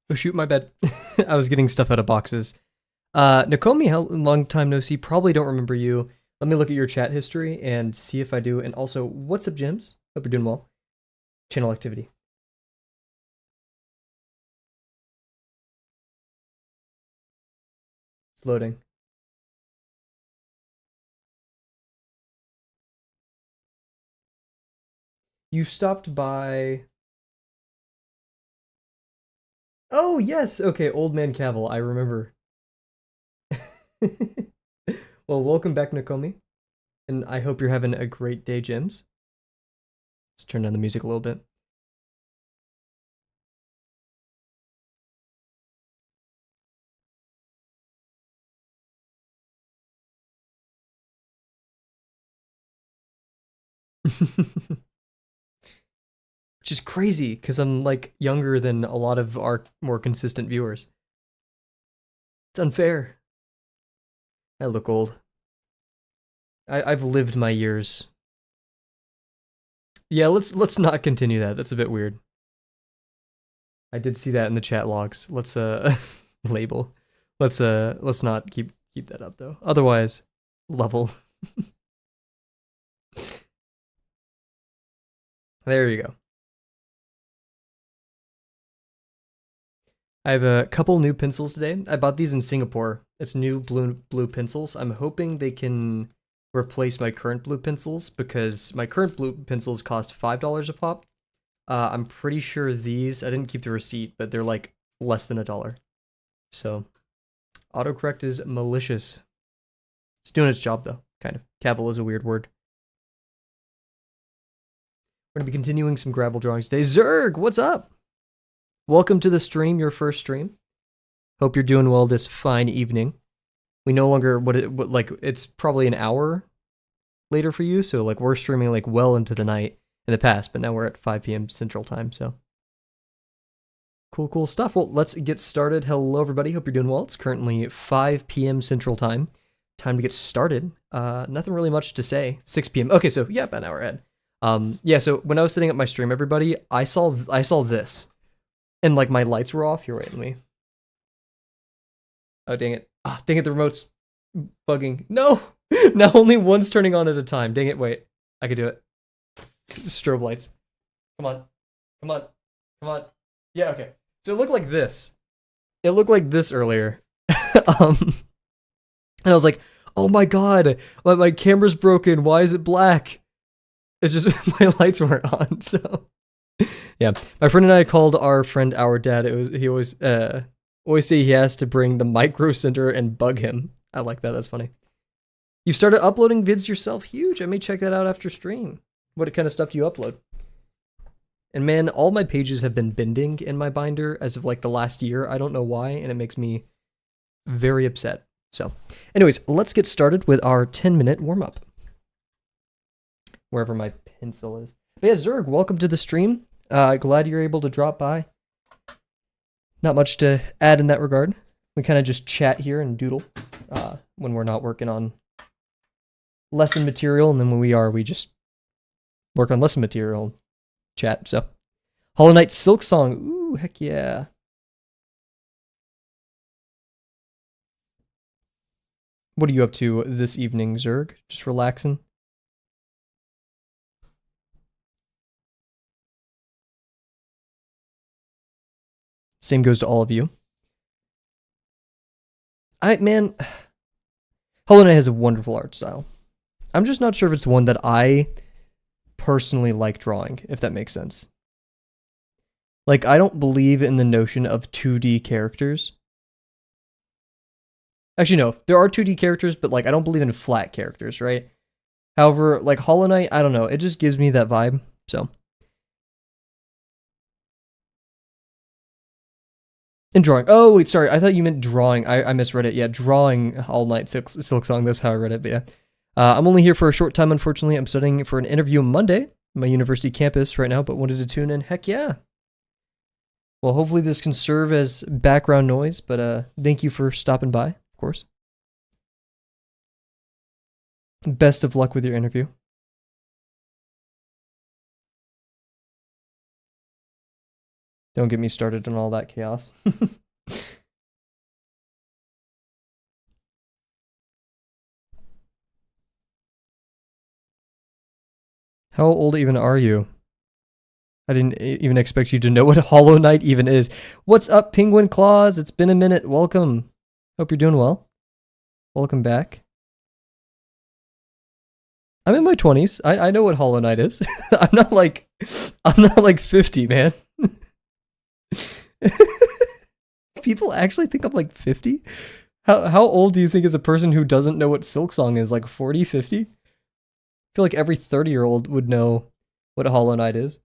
Oh shoot, my bad. I was getting stuff out of boxes. Nakomi, how long time no see? Probably don't remember you. Let me look at your chat history and see if I do. And also, what's up, Jims? Hope you're doing well. Channel activity. It's loading. You stopped by. Oh yes, okay, Old Man Kavel. I remember. Well, welcome back, Nakomi, and I hope you're having a great day, Jims. Let's turn down the music a little bit. Which is crazy because I'm like younger than a lot of our more consistent viewers. It's unfair. I look old. I've lived my years. Yeah, let's not continue that. That's a bit weird. I did see that in the chat logs. Let's label. Let's not keep that up though. Otherwise, level. There you go. I have a couple new pencils today. I bought these in Singapore. It's new blue pencils. I'm hoping they can replace my current blue pencils because my current blue pencils cost $5 a pop. I'm pretty sure these, I didn't keep the receipt, but they're like less than $1. So autocorrect is malicious. It's doing its job though, kind of. Kavel is a weird word. We're gonna be continuing some gravel drawings today. Zerg, what's up? Welcome to the stream, your first stream. Hope you're doing well this fine evening. We no longer like it's probably an hour later for you, so like we're streaming like well into the night in the past, but now we're at 5 p.m. Central Time, so cool stuff. Well, let's get started. Hello everybody, hope you're doing well. It's currently 5 p.m. Central Time. Time to get started. Nothing really much to say. 6 p.m. Okay, so yeah, about an hour ahead. Yeah, so when I was setting up my stream, everybody, I saw this. And like my lights were off. Here, wait, let me. Oh, dang it. Ah, dang it, the remote's bugging. No! Now only one's turning on at a time. Dang it, wait. I could do it. Strobe lights. Come on. Come on. Come on. Yeah, okay. So it looked like this. It looked like this earlier. And I was like, oh my god, my camera's broken. Why is it black? It's just my lights weren't on, so. Yeah, my friend and I called our friend our dad. He always say he has to bring the micro center and bug him. I like that. That's funny. You started uploading vids yourself. Huge. I may check that out after stream. What kind of stuff do you upload? And man, all my pages have been bending in my binder as of like the last year. I don't know why, and it makes me very upset. So, anyways, let's get started with our 10-minute warm up. Wherever my pencil is. But yeah, Zerg, welcome to the stream. Glad you're able to drop by. Not much to add in that regard. We kind of just chat here and doodle when we're not working on lesson material, and then when we are, we just work on lesson material, chat. So, Hollow Knight Silk Song. Ooh, heck yeah. What are you up to this evening, Zerg? Just relaxing? Same goes to all of you. Man, Hollow Knight has a wonderful art style. I'm just not sure if it's one that I personally like drawing, if that makes sense. Like, I don't believe in the notion of 2D characters. Actually, no, there are 2D characters, but like, I don't believe in flat characters, right? However, like Hollow Knight, I don't know, it just gives me that vibe, so. In drawing. Oh, wait, sorry. I thought you meant drawing. I misread it. Yeah, drawing All Night Silk Song. That's how I read it, but yeah. I'm only here for a short time, unfortunately. I'm studying for an interview on Monday on my university campus right now, but wanted to tune in. Heck yeah. Well, hopefully this can serve as background noise, but thank you for stopping by, of course. Best of luck with your interview. Don't get me started on all that chaos. How old even are you? I didn't even expect you to know what Hollow Knight even is. What's up, Penguin Claws? It's been a minute. Welcome. Hope you're doing well. Welcome back. I'm in my 20s. I know what Hollow Knight is. I'm not like 50, man. People actually think I'm like 50? How old do you think is a person who doesn't know what Silksong is? Like 40, 50? I feel like every 30-year-old would know what Hollow Knight is.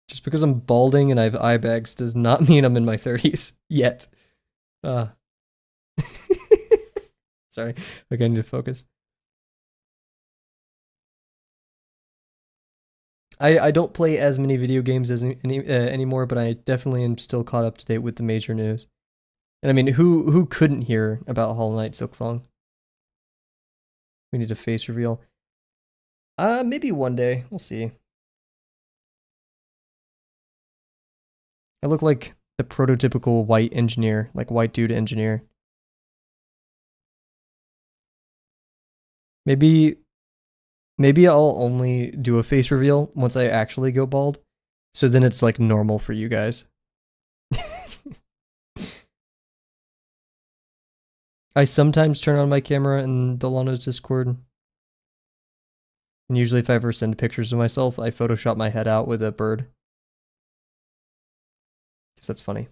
Just because I'm balding and I have eye bags does not mean I'm in my 30s yet. Sorry. Okay, I need to focus. I don't play as many video games as anymore, but I definitely am still caught up to date with the major news. And I mean, who couldn't hear about Hollow Knight Silksong? We need a face reveal. Maybe one day. We'll see. I look like the prototypical white engineer, like white dude engineer. Maybe I'll only do a face reveal once I actually go bald. So then it's like normal for you guys. I sometimes turn on my camera in Delano's Discord. And usually if I ever send pictures of myself, I Photoshop my head out with a bird. Because that's funny.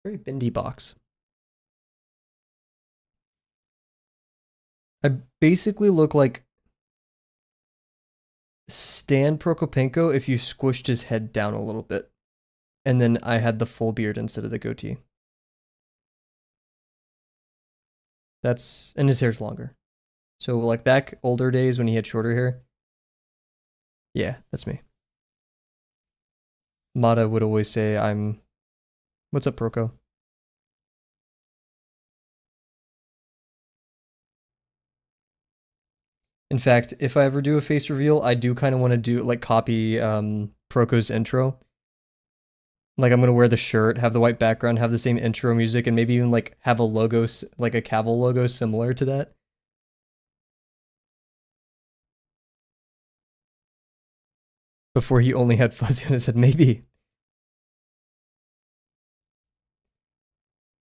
Very bendy box. I basically look like Stan Prokopenko if you squished his head down a little bit. And then I had the full beard instead of the goatee. And his hair's longer. So like back older days when he had shorter hair. Yeah, that's me. Mata would always say what's up, Proko? In fact, if I ever do a face reveal, I do kind of want to do like copy Proko's intro. Like I'm gonna wear the shirt, have the white background, have the same intro music, and maybe even like have a logo, like a Kavel logo similar to that. Before he only had fuzzy on his head, maybe.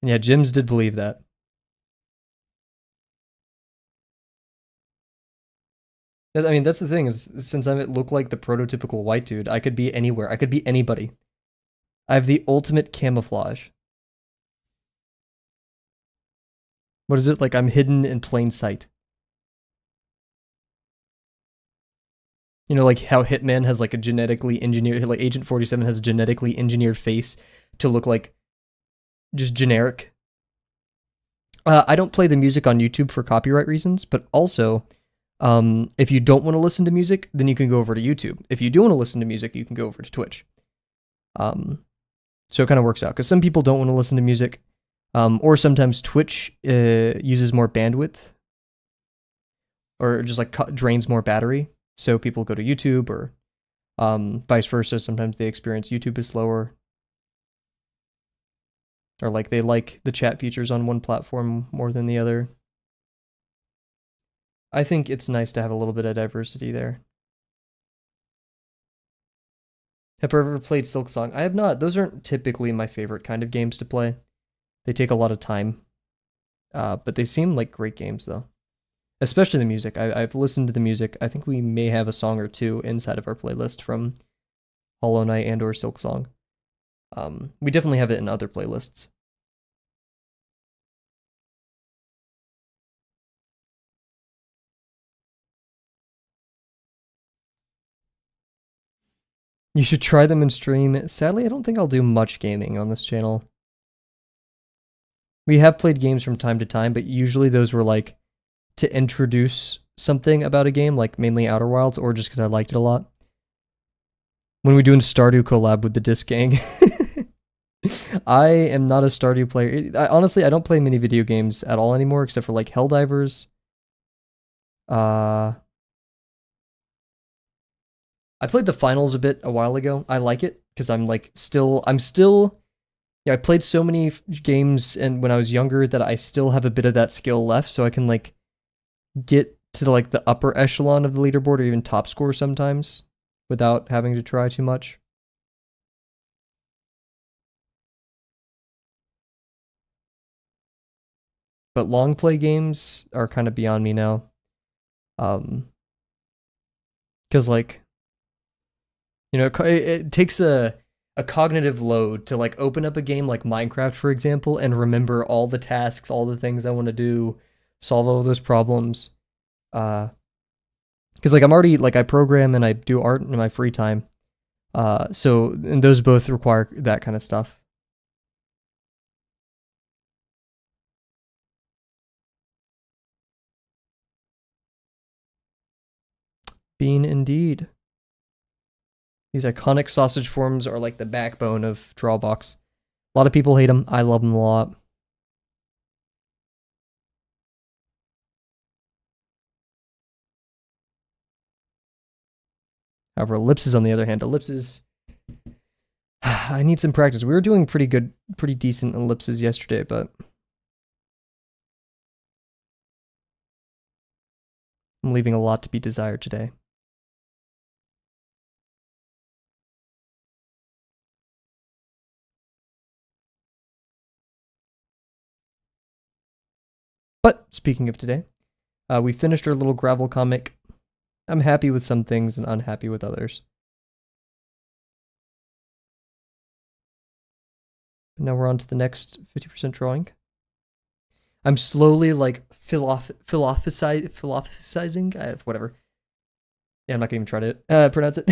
And yeah, Jims did believe that. I mean, that's the thing is, since I look like the prototypical white dude, I could be anywhere. I could be anybody. I have the ultimate camouflage. What is it? Like I'm hidden in plain sight. You know, like how Hitman has like a genetically engineered, like Agent 47 has a genetically engineered face to look like just generic. I don't play the music on YouTube for copyright reasons, but also, if you don't want to listen to music, then you can go over to YouTube. If you do want to listen to music, you can go over to Twitch. So it kind of works out because some people don't want to listen to music, or sometimes Twitch uses more bandwidth, or just like drains more battery. So people go to YouTube, or vice versa. Sometimes they experience YouTube is slower, or like they like the chat features on one platform more than the other. I think it's nice to have a little bit of diversity there. Have I ever played Silksong? I have not. Those aren't typically my favorite kind of games to play. They take a lot of time. But they seem like great games, though. Especially the music. I've listened to the music. I think we may have a song or two inside of our playlist from Hollow Knight and or Silksong. We definitely have it in other playlists. You should try them in stream. Sadly, I don't think I'll do much gaming on this channel. We have played games from time to time, but usually those were like to introduce something about a game, like mainly Outer Wilds, or just because I liked it a lot. When we're doing Stardew collab with the Disc Gang. I am not a Stardew player. Honestly, I don't play many video games at all anymore, except for like Helldivers. I played the finals a bit a while ago. I like it because yeah, I played so many games and when I was younger that I still have a bit of that skill left, so I can like get to like the upper echelon of the leaderboard or even top score sometimes without having to try too much. But long play games are kind of beyond me now. Because like it takes a cognitive load to like open up a game like Minecraft, for example, and remember all the tasks, all the things I want to do, solve all those problems. Because like I'm already like I program and I do art in my free time. So and those both require that kind of stuff. Bean indeed. These iconic sausage forms are like the backbone of Drawbox. A lot of people hate them. I love them a lot. However, ellipses on the other hand, ellipses. I need some practice. We were doing pretty good, pretty decent ellipses yesterday, but I'm leaving a lot to be desired today. But speaking of today, we finished our little gravel comic. I'm happy with some things and unhappy with others. Now we're on to the next 50% drawing. I'm slowly like philosophizing. Whatever. Yeah, I'm not gonna even try to pronounce it.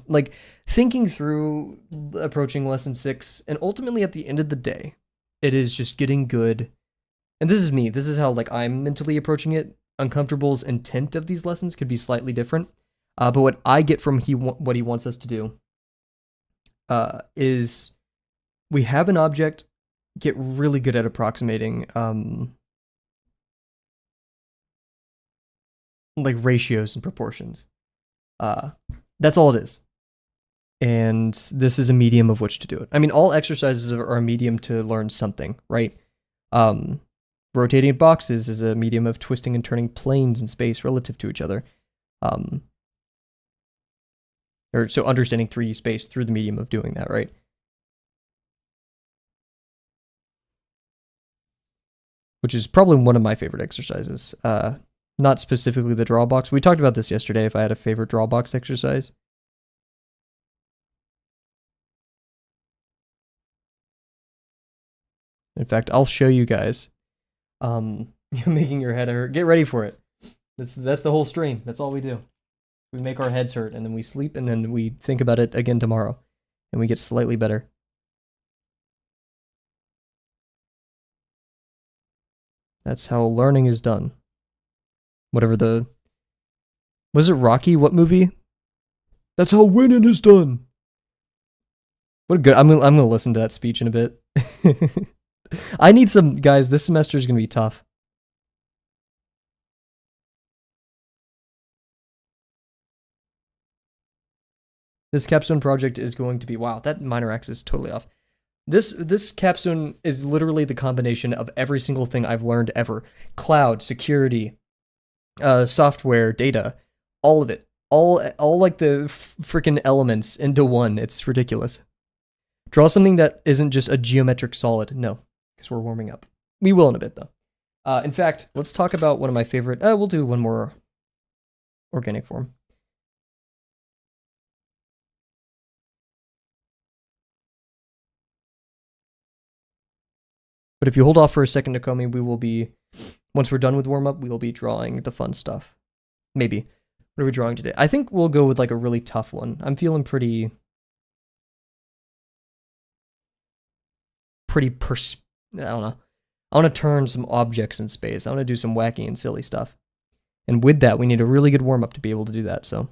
Like thinking through approaching lesson 6, and ultimately at the end of the day, it is just getting good. And this is me. This is how like I'm mentally approaching it. Uncomfortable's intent of these lessons could be slightly different, but what I get from what he wants us to do is we have an object, get really good at approximating like ratios and proportions. That's all it is. And this is a medium of which to do it. I mean, all exercises are a medium to learn something, right? Rotating boxes is a medium of twisting and turning planes in space relative to each other. Or so understanding 3D space through the medium of doing that, right? Which is probably one of my favorite exercises. Not specifically the drawbox. We talked about this yesterday if I had a favorite drawbox exercise. In fact, I'll show you guys. You're making your head hurt. Get ready for it. That's the whole stream. That's all we do. We make our heads hurt and then we sleep and then we think about it again tomorrow and we get slightly better. That's how learning is done. Whatever the... Was it Rocky? What movie? That's how winning is done. What a good... I'm gonna listen to that speech in a bit. I need some... Guys, this semester is gonna be tough. This capstone project is going to be... Wow, that minor X is totally off. This capstone is literally the combination of every single thing I've learned ever. Cloud, security, software, data, all of it. All like the freaking elements into one. It's ridiculous. Draw something that isn't just a geometric solid. No, because we're warming up. We will in a bit, though. In fact, let's talk about one of my favorite... we'll do one more organic form. But if you hold off for a second, Nakomi, we will be... Once we're done with warm-up, we will be drawing the fun stuff. Maybe. What are we drawing today? I think we'll go with like a really tough one. I'm feeling pretty... I don't know. I want to turn some objects in space. I want to do some wacky and silly stuff. And with that, we need a really good warm-up to be able to do that, so...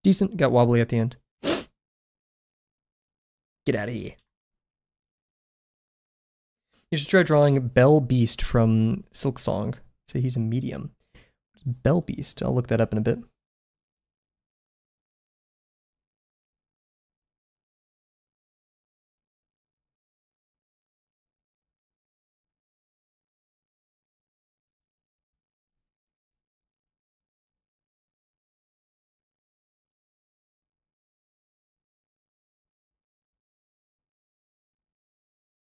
Decent. Got wobbly at the end. Get out of here. You should try drawing Bell Beast from Silk Song. Say he's a medium. Bell Beast. I'll look that up in a bit.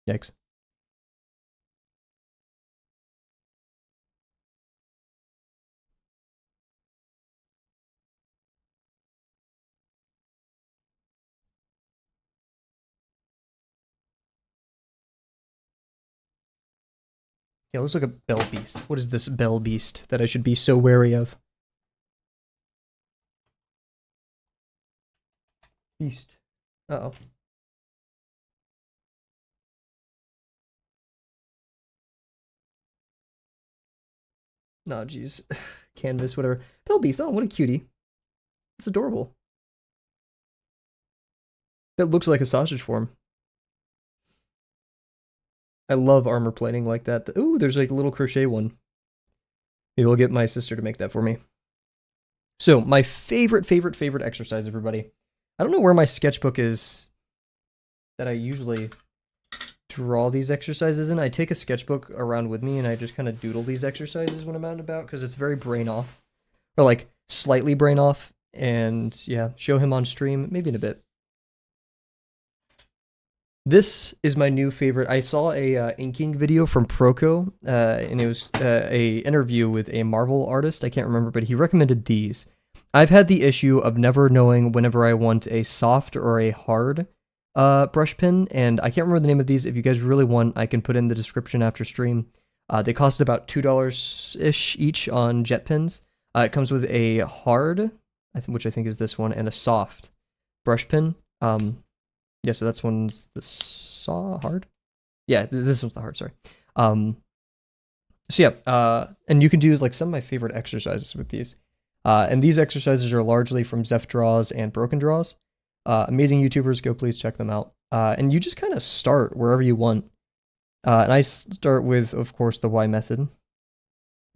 Yikes. Yeah, let's look at Bell Beast. What is this Bell Beast that I should be so wary of? Beast. Uh-oh. No, jeez. Canvas, whatever. Bell Beast. Oh, what a cutie. It's adorable. That looks like a sausage form. I love armor plating like that. Ooh, there's like a little crochet one. Maybe I'll get my sister to make that for me. So, my favorite exercise, everybody. I don't know where my sketchbook is that I usually draw these exercises in. I take a sketchbook around with me and I just kind of doodle these exercises when I'm out and about because it's very brain off. Or like slightly brain off. And yeah, show him on stream, maybe in a bit. This is my new favorite. I saw a inking video from Proco, and it was a interview with a Marvel artist. I can't remember, but he recommended these. I've had the issue of never knowing whenever I want a soft or a hard brush pen, and I can't remember the name of these. If you guys really want, I can put in the description after stream. They cost about $2-ish each on jet pens. It comes with a hard, which I think is this one, and a soft brush pen. Yeah, so that's one's the hard. Yeah, this one's the hard. Sorry. So yeah, and you can do like some of my favorite exercises with these. And these exercises are largely from Zeph Draws and Broken Draws. Amazing YouTubers, go please check them out. And you just kind of start wherever you want. And I start with, of course, the Y method.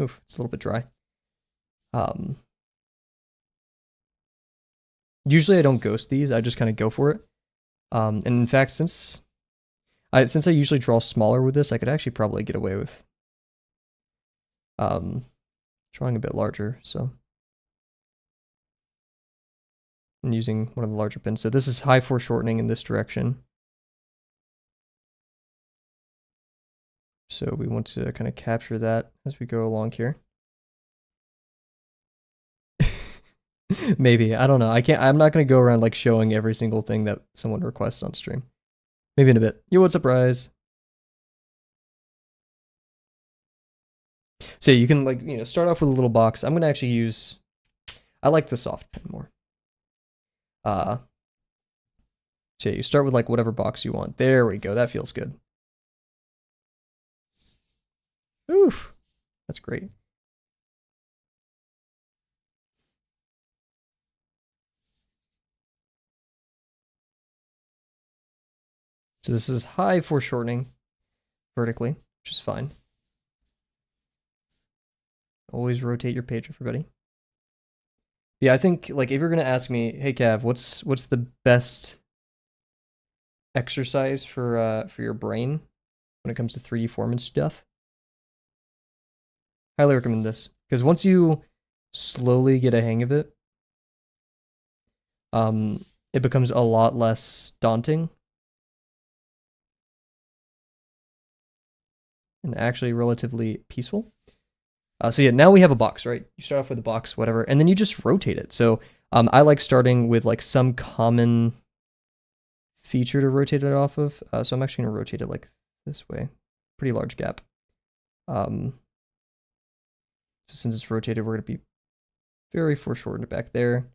Oof, it's a little bit dry. Usually I don't ghost these. I just kind of go for it. And in fact, since I usually draw smaller with this, I could actually probably get away with drawing a bit larger, so. And using one of the larger pins. So this is high foreshortening in this direction. So we want to kind of capture that as we go along here. Maybe, I don't know. I'm not going to go around like showing every single thing that someone requests on stream. Maybe in a bit. Yo, what's up, Rise? So you can like, start off with a little box. I'm going to actually use, I like the soft pen more. So you start with like whatever box you want. There we go. That feels good. Oof. That's great. So this is high foreshortening vertically, which is fine. Always rotate your page, everybody. Yeah, I think like if you're gonna ask me, hey Cav, what's the best exercise for your brain when it comes to 3D form and stuff? Highly recommend this because once you slowly get a hang of it, it becomes a lot less daunting and actually relatively peaceful. So yeah, now we have a box, right? You start off with a box, whatever, and then you just rotate it. So I like starting with like some common feature to rotate it off of. So I'm actually going to rotate it like this way. Pretty large gap. So since it's rotated, we're going to be very foreshortened back there.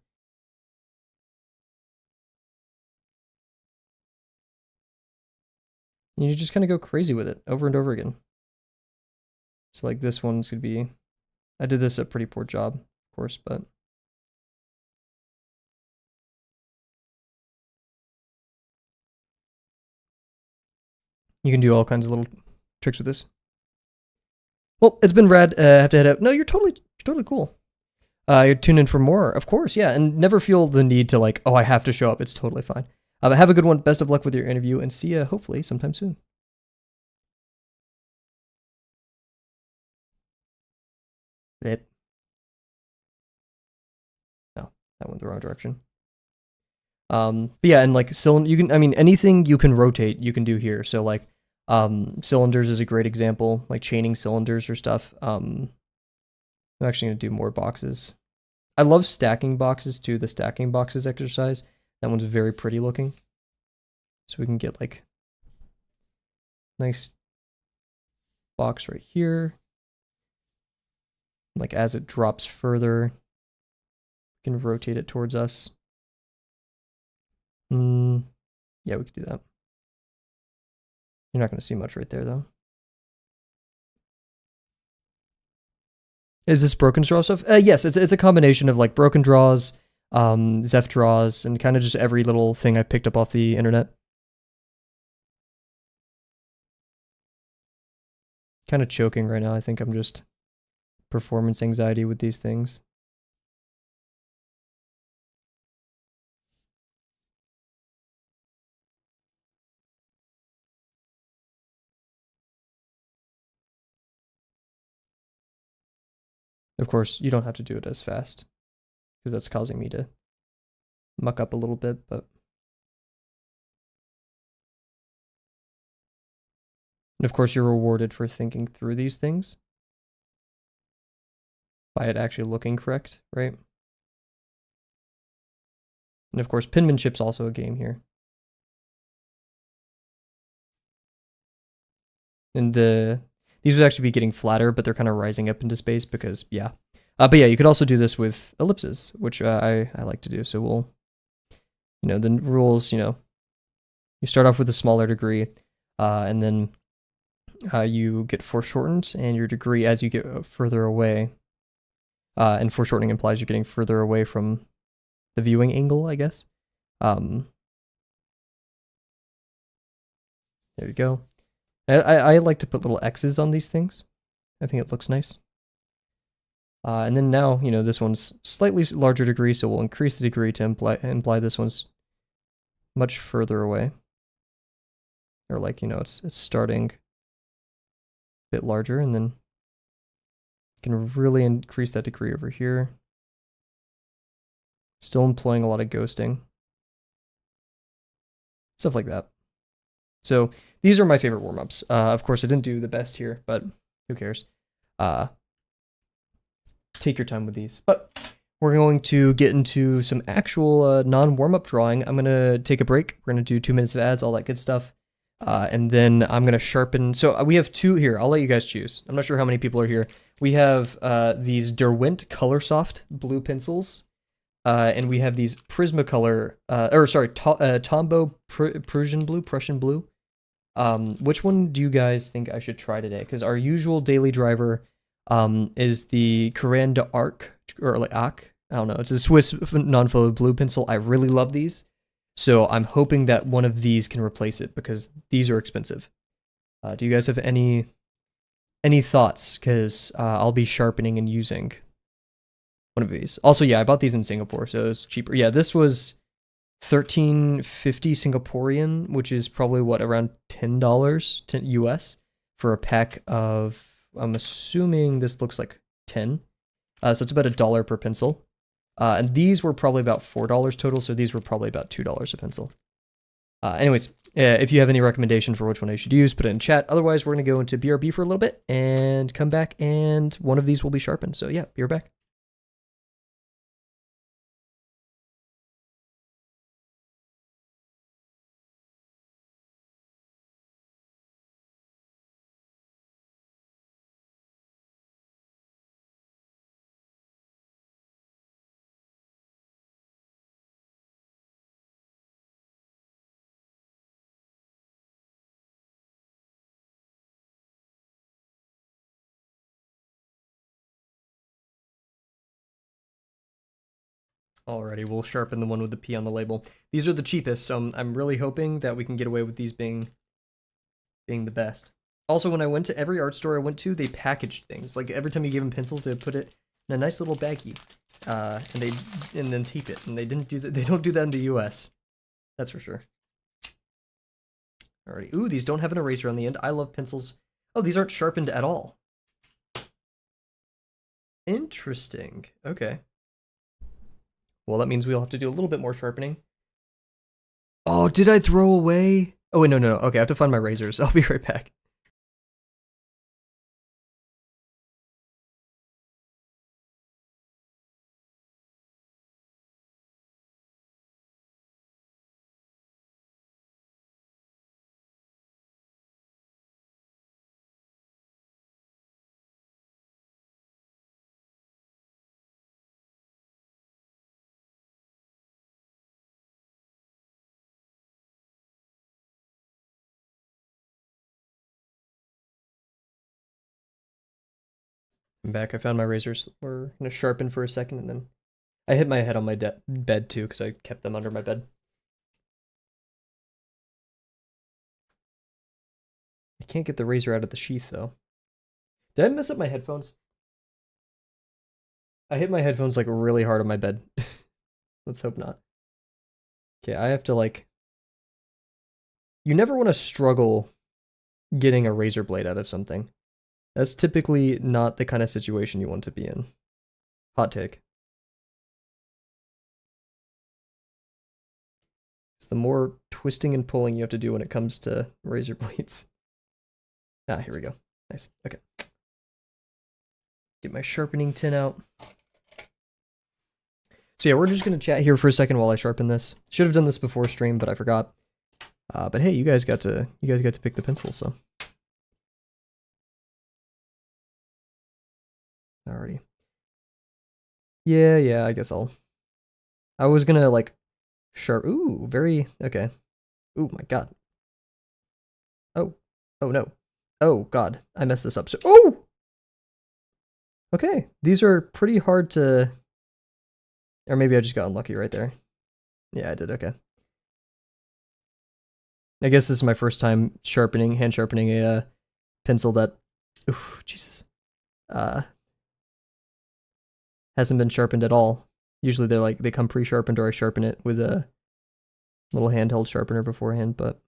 And you just kind of go crazy with it over and over again. So like this one's going to be, I did this a pretty poor job, of course, but. You can do all kinds of little tricks with this. Well, it's been rad. I have to head out. No, you're totally cool. You're tuned in for more, of course, yeah, and never feel the need to like, oh, I have to show up. It's totally fine. But have a good one. Best of luck with your interview, and see you hopefully sometime soon. It. No, that went the wrong direction. But yeah, and like cylinder, you can. I mean, anything you can rotate, you can do here. So like, cylinders is a great example. Like chaining cylinders or stuff. I'm actually gonna do more boxes. I love stacking boxes too. The stacking boxes exercise. That one's very pretty looking. So we can get like nice box right here. Like as it drops further, we can rotate it towards us. Yeah, we could do that. You're not going to see much right there though. Is this broken draw stuff? Yes, it's a combination of like broken draws, Zeph draws, and kind of just every little thing I picked up off the internet. Kind of choking right now. I think I'm just performance anxiety with these things. Of course, you don't have to do it as fast because that's causing me to muck up a little bit, but and of course you're rewarded for thinking through these things by it actually looking correct, right? And of course, penmanship's also a game here. And these would actually be getting flatter, but they're kind of rising up into space because, yeah. But yeah, you could also do this with ellipses, which I like to do. So we'll, the rules, you start off with a smaller degree, and then you get foreshortened, and your degree as you get further away. And foreshortening implies you're getting further away from the viewing angle, I guess. There you go. I like to put little X's on these things. I think it looks nice. And then now, this one's slightly larger degree, so we'll increase the degree to imply this one's much further away. Or like, it's starting a bit larger, and then can really increase that degree over here. Still employing a lot of ghosting. Stuff like that. So these are my favorite warm-ups. Of course, I didn't do the best here, but who cares? Take your time with these. But we're going to get into some actual non-warm-up drawing. I'm going to take a break. We're going to do 2 minutes of ads, all that good stuff. And then I'm going to sharpen. So we have two here. I'll let you guys choose. I'm not sure how many people are here. We have these Derwent Colorsoft blue pencils. And we have these Prismacolor, Tombow Prussian blue. Which one do you guys think I should try today? Because our usual daily driver is the Coran d'Arc, or like Arc. I don't know. It's a Swiss non-fluid blue pencil. I really love these. So I'm hoping that one of these can replace it because these are expensive. Do you guys have any thoughts? Because I'll be sharpening and using one of these. Also, yeah, I bought these in Singapore, so it's cheaper. Yeah, this was $13.50 Singaporean, which is probably around $10 US for a pack of, I'm assuming this looks like 10. So it's about $1 per pencil. And these were probably about $4 total, so these were probably about $2 a pencil. Anyways, if you have any recommendation for which one I should use, put it in chat. Otherwise, we're going to go into BRB for a little bit and come back, and one of these will be sharpened. So yeah, be right back. Alrighty, we'll sharpen the one with the P on the label. These are the cheapest, so I'm really hoping that we can get away with these being the best. Also, when I went to every art store I went to, they packaged things. Like every time you gave them pencils, they would put it in a nice little baggie, and then tape it. And they didn't do that. They don't do that in the U.S. That's for sure. Alrighty. Ooh, these don't have an eraser on the end. I love pencils. Oh, these aren't sharpened at all. Interesting. Okay. Well, that means we'll have to do a little bit more sharpening. Oh, did I throw away? Oh, wait, no. Okay, I have to find my razors. I'll be right back. I'm back. I found my razors. We're gonna sharpen for a second, and then I hit my head on my bed too because I kept them under my bed. I can't get the razor out of the sheath though. Did I mess up my headphones? I hit my headphones like really hard on my bed. Let's hope not. Okay, I have to like. You never want to struggle getting a razor blade out of something. That's typically not the kind of situation you want to be in. Hot take. It's the more twisting and pulling you have to do when it comes to razor blades. Ah, here we go. Nice. Okay. Get my sharpening tin out. So yeah, we're just gonna chat here for a second while I sharpen this. Should have done this before stream, but I forgot. But hey, you guys got to pick the pencil, so. Alrighty. Yeah, I guess I was gonna like ooh, very okay. Ooh my god. Oh no. Oh god, I messed this up. So okay, these are pretty hard to. Or maybe I just got unlucky right there. Yeah, I did. Okay. I guess this is my first time hand sharpening a pencil that, oof, Jesus, hasn't been sharpened at all. Usually they come pre-sharpened, or I sharpen it with a little handheld sharpener beforehand, but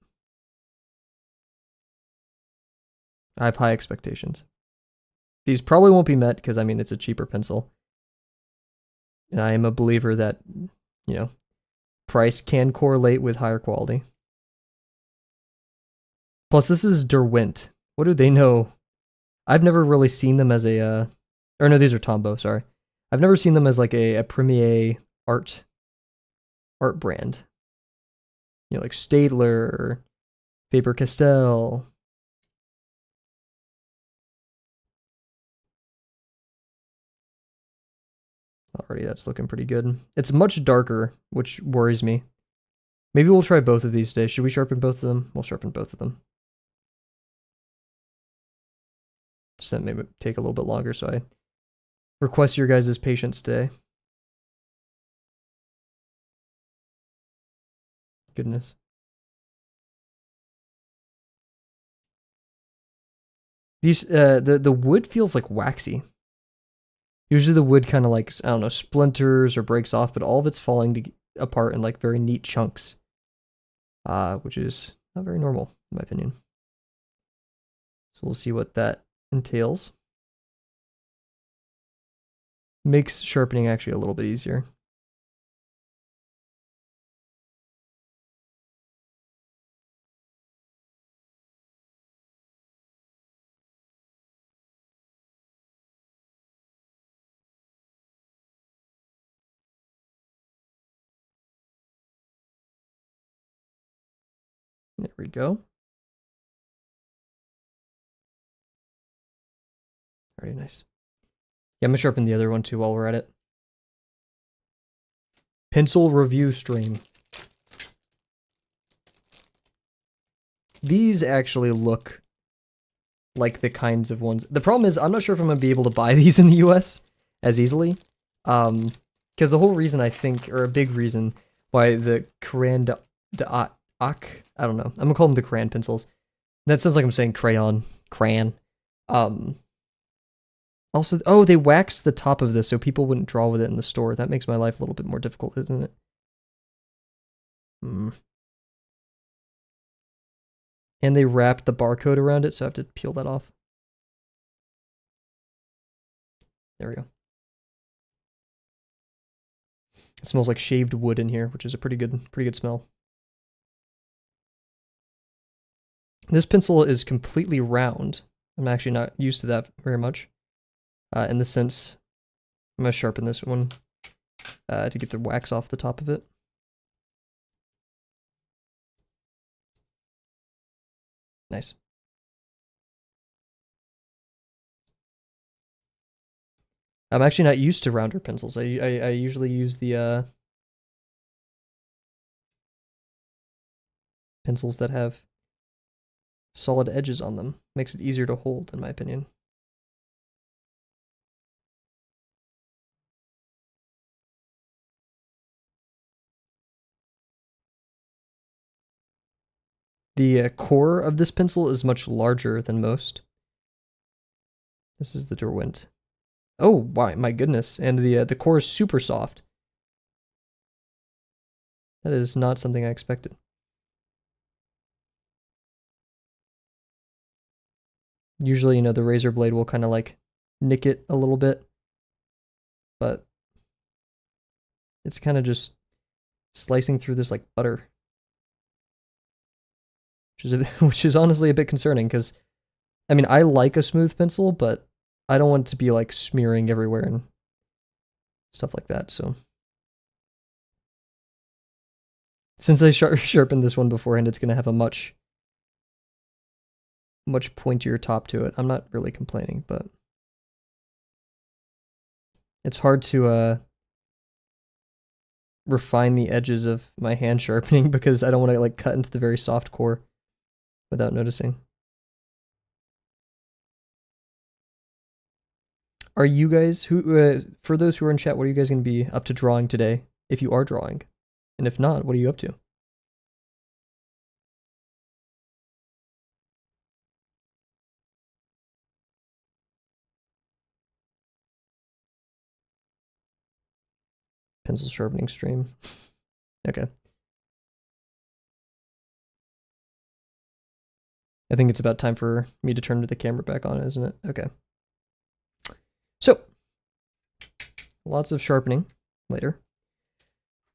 I have high expectations. These probably won't be met because I mean it's a cheaper pencil. And I am a believer that, price can correlate with higher quality. Plus, this is Derwent. What do they know? I've never really seen them as a, or no, these are Tombow, sorry. I've never seen them as like a premier art brand. Like Staedtler or Faber-Castell. Already, that's looking pretty good. It's much darker, which worries me. Maybe we'll try both of these today. Should we sharpen both of them? We'll sharpen both of them. Just that maybe take a little bit longer, so I request your guys' patience today. Goodness. These the wood feels like waxy. Usually the wood kind of like, I don't know, splinters or breaks off, but all of it's falling apart in like very neat chunks. Which is not very normal, in my opinion. So we'll see what that entails. Makes sharpening actually a little bit easier. There we go. Very nice. Yeah, I'm gonna sharpen the other one too while we're at it. Pencil review stream. These actually look like the kinds of ones. The problem is I'm not sure if I'm gonna be able to buy these in the US as easily. Because the whole reason I think, or a big reason why the Crayon I don't know. I'm gonna call them the crayon pencils. That sounds like I'm saying crayon, crayon. Also, oh, they waxed the top of this so people wouldn't draw with it in the store. That makes my life a little bit more difficult, isn't it? Hmm. And they wrapped the barcode around it, so I have to peel that off. There we go. It smells like shaved wood in here, which is a pretty good smell. This pencil is completely round. I'm actually not used to that very much. In the sense, I'm gonna sharpen this one to get the wax off the top of it. Nice. I'm actually not used to rounder pencils. I usually use the pencils that have solid edges on them. Makes it easier to hold, in my opinion. The core of this pencil is much larger than most. This is the Derwent. Oh, wow, my goodness. And the core is super soft. That is not something I expected. Usually, the razor blade will kind of like nick it a little bit, but it's kind of just slicing through this like butter, which is honestly a bit concerning because, I mean, I like a smooth pencil, but I don't want it to be like smearing everywhere and stuff like that. So since I sharpened this one beforehand, it's gonna have a much pointier top to it. I'm not really complaining, but it's hard to refine the edges of my hand sharpening because I don't want to like cut into the very soft core without noticing. Are you guys for those who are in chat, what are you guys going to be up to drawing today? If you are drawing, and if not, what are you up to? Pencil sharpening stream. Okay. I think it's about time for me to turn the camera back on, isn't it? Okay. So, lots of sharpening later.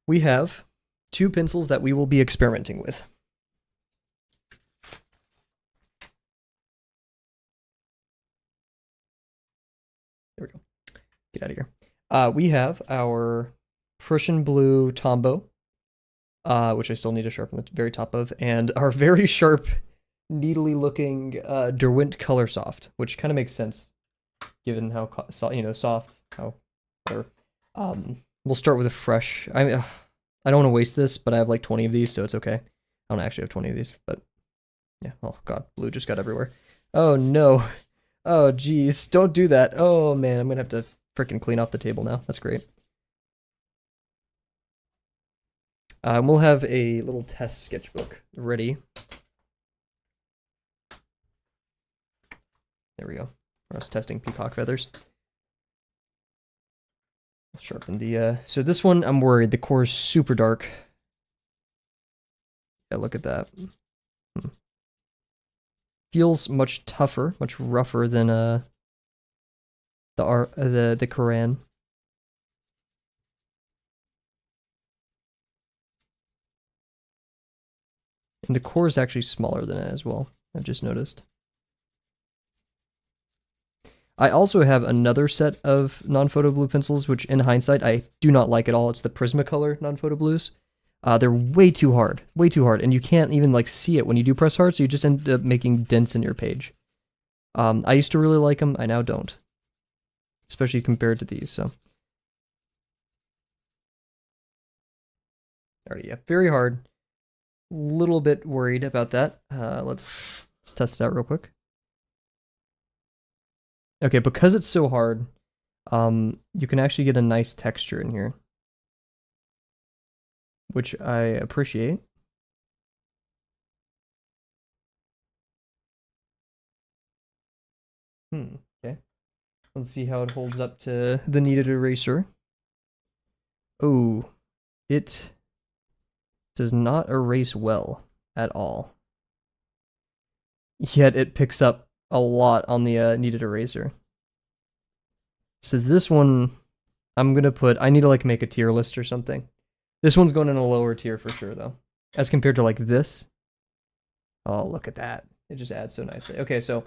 We have 2 pencils that we will be experimenting with. There we go. Get out of here. We have our Prussian Blue Tombow, which I still need to sharpen the very top of, and our very sharp, needly looking Derwent Color Soft, which kind of makes sense given how soft, how whatever. We'll start with a fresh. I mean, I don't want to waste this, but I have like 20 of these, so it's okay. I don't actually have 20 of these, but yeah. Oh god, blue just got everywhere. Oh no. Oh geez, don't do that. Oh man, I'm gonna have to freaking clean off the table now. That's great. We'll have a little test sketchbook ready. There we go. I was testing peacock feathers. I'll sharpen the, so this one, I'm worried. The core is super dark. Yeah, look at that. Feels much tougher, much rougher than, the Quran. And the core is actually smaller than it as well, I've just noticed. I also have another set of non-photo blue pencils, which in hindsight, I do not like at all. It's the Prismacolor non-photo blues. They're way too hard, and you can't even like see it when you do press hard, so you just end up making dents in your page. I used to really like them, I now don't. Especially compared to these, so. Alrighty, yeah, very hard. Little bit worried about that. Let's test it out real quick. Okay, because it's so hard, you can actually get a nice texture in here, which I appreciate. Okay. Let's see how it holds up to the kneaded eraser. Oh, it does not erase well at all. Yet it picks up a lot on the kneaded eraser. So this one, I'm gonna put, I need to like make a tier list or something. This one's going in a lower tier for sure though. As compared to like this. Oh, look at that. It just adds so nicely. Okay, so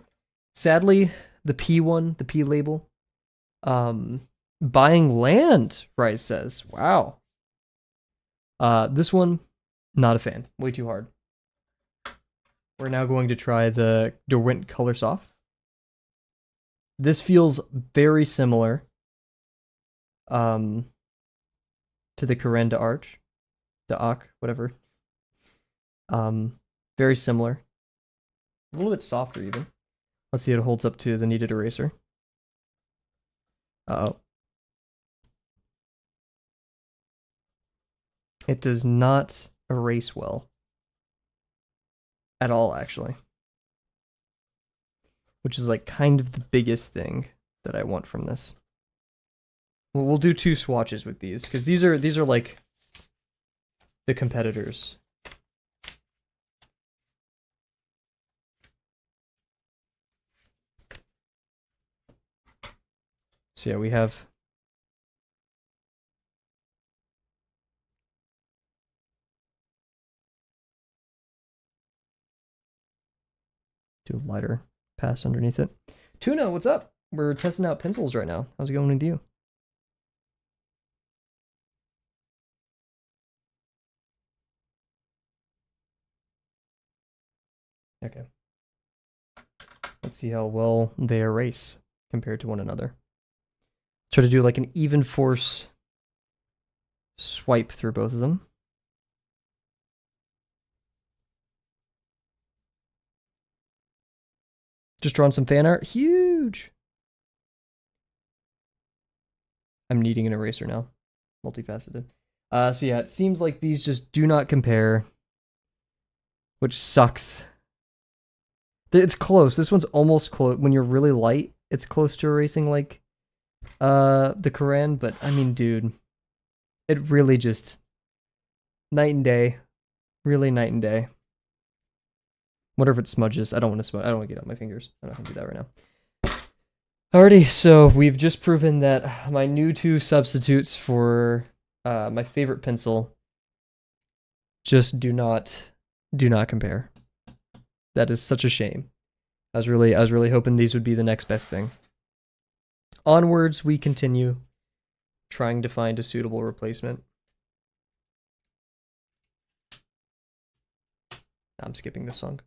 sadly, the P one, the P label, buying land, Bryce says. Wow. This one, not a fan. Way too hard. We're now going to try the Derwent Color Soft. This feels very similar to the Karen de Arch, de Ak, whatever. Very similar. A little bit softer even. Let's see if it holds up to the kneaded eraser. Uh-oh. It does not erase well. At all, actually. Which is like kind of the biggest thing that I want from this. We'll do 2 swatches with these, because these are like the competitors. So yeah, we have do a lighter pass underneath it. Tuna, what's up? We're testing out pencils right now. How's it going with you? Okay. Let's see how well they erase compared to one another. Try to do like an even force swipe through both of them. Just drawn some fan art. Huge! I'm needing an eraser now. Multifaceted. So yeah, it seems like these just do not compare. Which sucks. It's close. This one's almost close. When you're really light, it's close to erasing like the Quran, but I mean, dude, it really just night and day. Really night and day. Whatever if it smudges. I don't want to smudge. I don't want to get out my fingers. I'm not gonna do that right now. Alrighty, so we've just proven that my new 2 substitutes for my favorite pencil just do not compare. That is such a shame. I was really hoping these would be the next best thing. Onwards, we continue trying to find a suitable replacement. I'm skipping this song.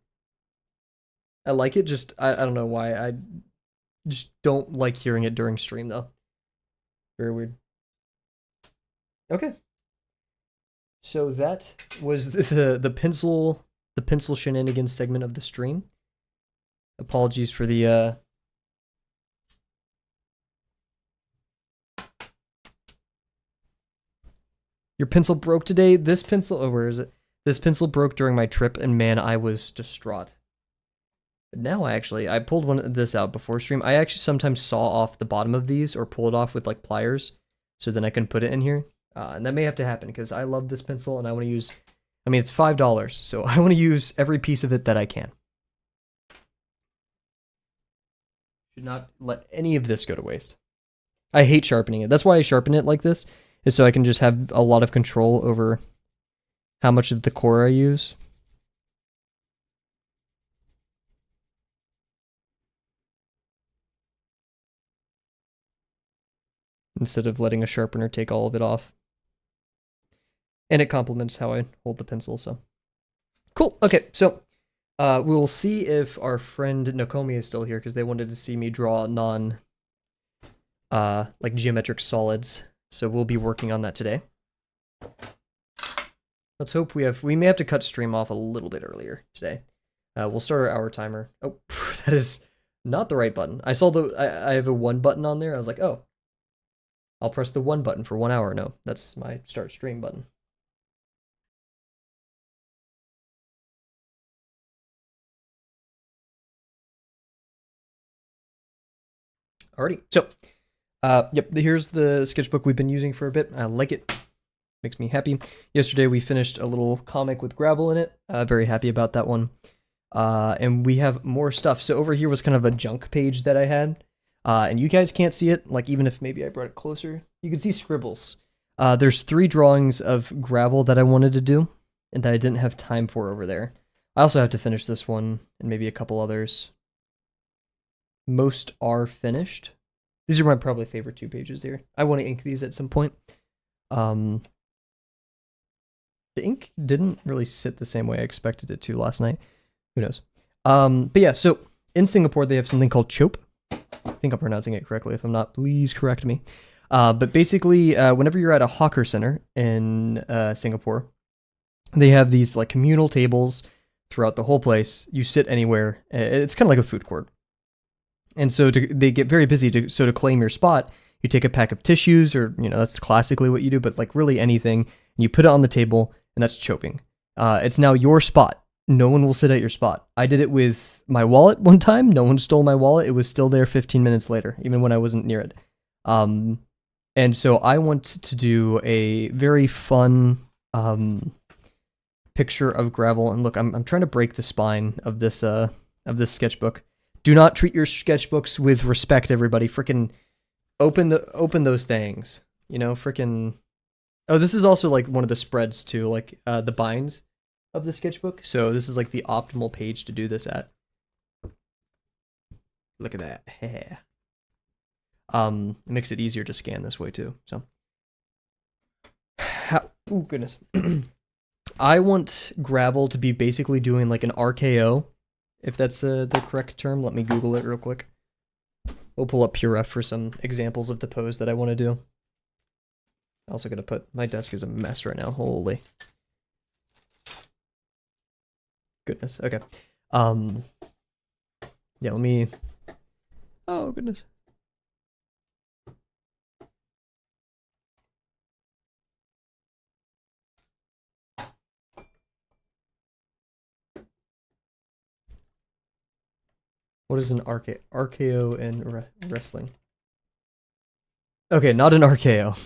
I like it, just I don't know why. I just don't like hearing it during stream though. Very weird. Okay. So that was the pencil shenanigans segment of the stream. Apologies for the Your pencil broke today? This pencil, oh, where is it? This pencil broke during my trip, and man, I was distraught. But now I pulled one of this out before stream. I actually sometimes saw off the bottom of these or pull it off with like pliers, so then I can put it in here. And that may have to happen because I love this pencil and I want to use, I mean, it's $5, so I want to use every piece of it that I can. Should not let any of this go to waste. I hate sharpening it. That's why I sharpen it like this, is so I can just have a lot of control over how much of the core I use. Instead of letting a sharpener take all of it off. And it complements how I hold the pencil, so. Cool, okay, so we'll see if our friend Nakomi is still here, because they wanted to see me draw like geometric solids. So we'll be working on that today. Let's hope we may have to cut stream off a little bit earlier today. We'll start our hour timer. Oh, that is not the right button. I saw I have a 1 button on there. I was like, oh, I'll press the 1 button for 1 hour. No, that's my start stream button. Alrighty. So, yep, here's the sketchbook we've been using for a bit. I like it. Makes me happy. Yesterday we finished a little comic with gravel in it. Very happy about that one. And we have more stuff. So over here was kind of a junk page that I had. And you guys can't see it. Like, even if maybe I brought it closer, you can see scribbles. There's 3 drawings of gravel that I wanted to do and that I didn't have time for over there. I also have to finish this one and maybe a couple others. Most are finished. These are my probably favorite 2 pages here. I want to ink these at some point. The ink didn't really sit the same way I expected it to last night. Who knows? But yeah, so in Singapore, they have something called chope. I think I'm pronouncing it correctly. If I'm not, please correct me. But basically, whenever you're at a hawker center in Singapore, they have these like communal tables throughout the whole place. You sit anywhere. It's kind of like a food court. And so they get very busy. So to claim your spot, you take a pack of tissues, or that's classically what you do. But like really anything, and you put it on the table, and that's choping. It's now your spot. No one will sit at your spot. I did it with my wallet one time. No one stole my wallet. It was still there 15 minutes later, even when I wasn't near it. And so I want to do a very fun picture of gravel. And look, I'm trying to break the spine of this sketchbook. Do not treat your sketchbooks with respect, everybody. Freaking open those things. Freaking. Oh, this is also like one of the spreads too, like the binds of the sketchbook. So this is like the optimal page to do this at. Look at that hair. It makes it easier to scan this way too. So, oh goodness. I want gravel to be basically doing like an RKO, if that's the correct term. Let me Google it real quick. We'll pull up PureRef for some examples of the pose that I want to do. I'm also gonna put, my desk is a mess right now. Holy goodness. Okay. Yeah. Let me. Oh goodness. What is an RKO in wrestling? Okay, not an RKO.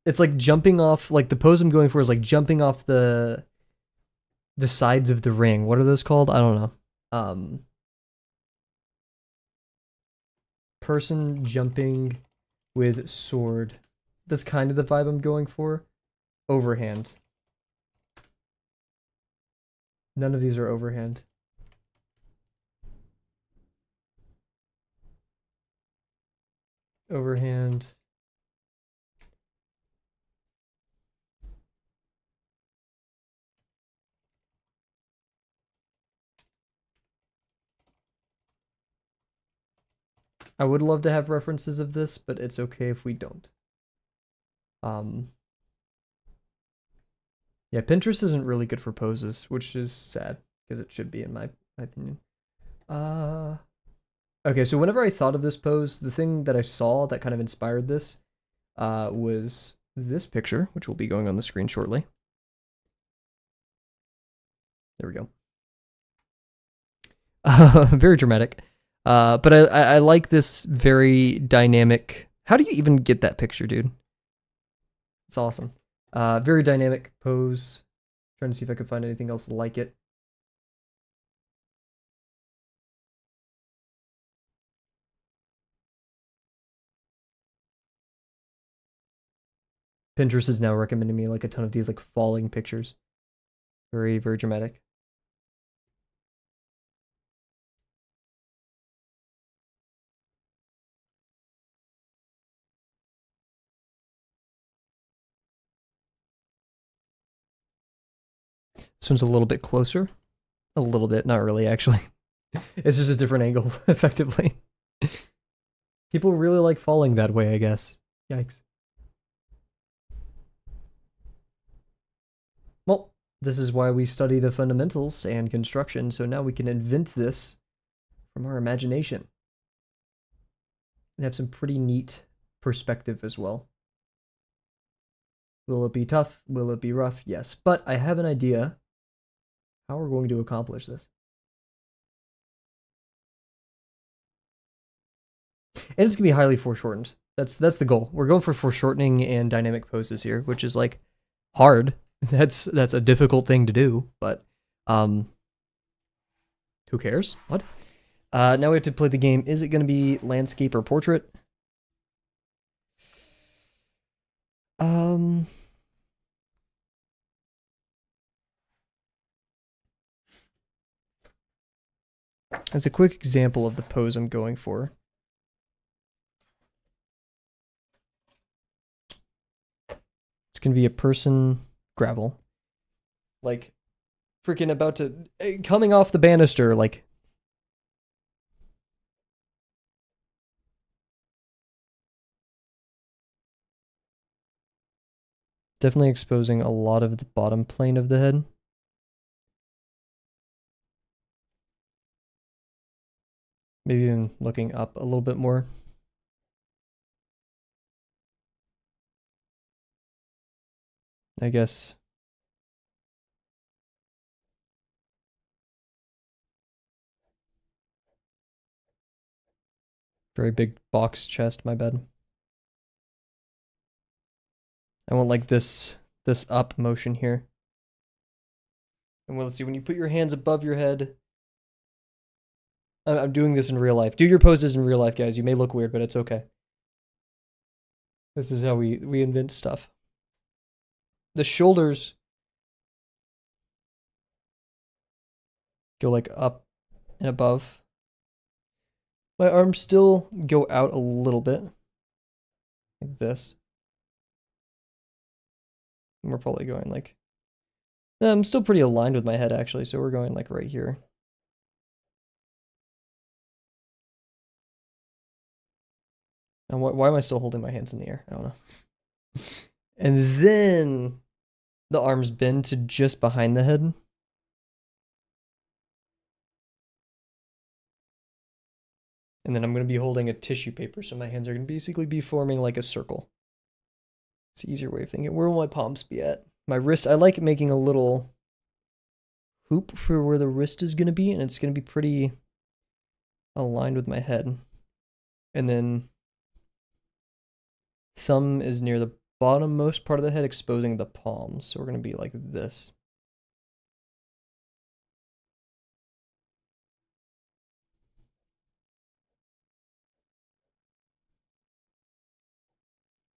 It's like jumping off. Like the pose I'm going for is like jumping off the sides of the ring. What are those called? I don't know. Person jumping with sword. That's kind of the vibe I'm going for. Overhand. None of these are overhand. Overhand. I would love to have references of this, but it's okay if we don't. Yeah, Pinterest isn't really good for poses, which is sad, because it should be, in my opinion. Okay, so whenever I thought of this pose, the thing that I saw that kind of inspired this was this picture, which will be going on the screen shortly. There we go. Very dramatic. But I like this very dynamic. How do you even get that picture, dude? It's awesome. Very dynamic pose. Trying to see if I could find anything else like it. Pinterest is now recommending me like a ton of these like falling pictures. Very, very dramatic. This one's a little bit closer. A little bit, not really, actually. It's just a different angle, effectively. People really like falling that way, I guess. Yikes. Well, this is why we study the fundamentals and construction, so now we can invent this from our imagination. And have some pretty neat perspective as well. Will it be tough? Will it be rough? Yes, but I have an idea how we're going to accomplish this. And it's gonna be highly foreshortened. That's the goal. We're going for foreshortening and dynamic poses here, which is like hard. That's a difficult thing to do, but who cares? What? Now we have to play the game. Is it going to be landscape or portrait? As a quick example of the pose I'm going for. It's going to be a person, gravel. Like, freaking about to, coming off the banister, like. Definitely exposing a lot of the bottom plane of the head. Maybe even looking up a little bit more. I guess. Very big box chest, my bad. I want like this up motion here. And well, let's see, when you put your hands above your head. I'm doing this in real life. Do your poses in real life, guys. You may look weird, but it's okay. This is how we invent stuff. The shoulders go like up and above. My arms still go out a little bit. Like this. And we're probably going like... I'm still pretty aligned with my head, actually, so we're going like right here. And why am I still holding my hands in the air? I don't know. And then the arms bend to just behind the head. And then I'm going to be holding a tissue paper, so my hands are going to basically be forming like a circle. It's an easier way of thinking. Where will my palms be at? My wrist, I like making a little hoop for where the wrist is going to be, and it's going to be pretty aligned with my head. And then thumb is near the bottommost part of the head, exposing the palms. So we're going to be like this.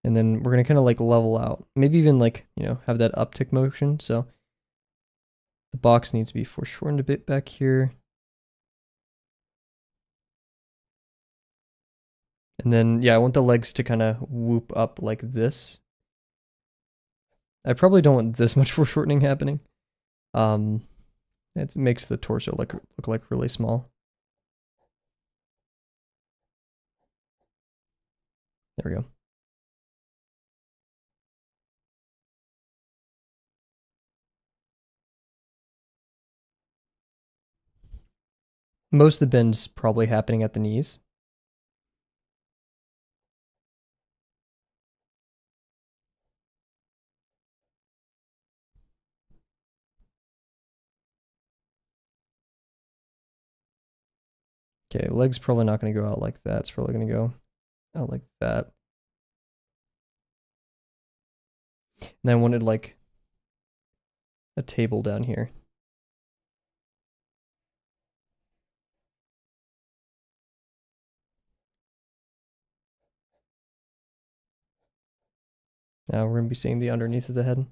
And then we're going to kind of like level out. Maybe even like, you know, have that uptick motion. So the box needs to be foreshortened a bit back here. And then, yeah, I want the legs to kind of whoop up like this. I probably don't want this much foreshortening happening. It makes the torso look like really small. There we go. Most of the bend's probably happening at the knees. Okay, legs probably not going to go out like that. It's probably going to go out like that. And then I wanted like a table down here. Now we're going to be seeing the underneath of the head.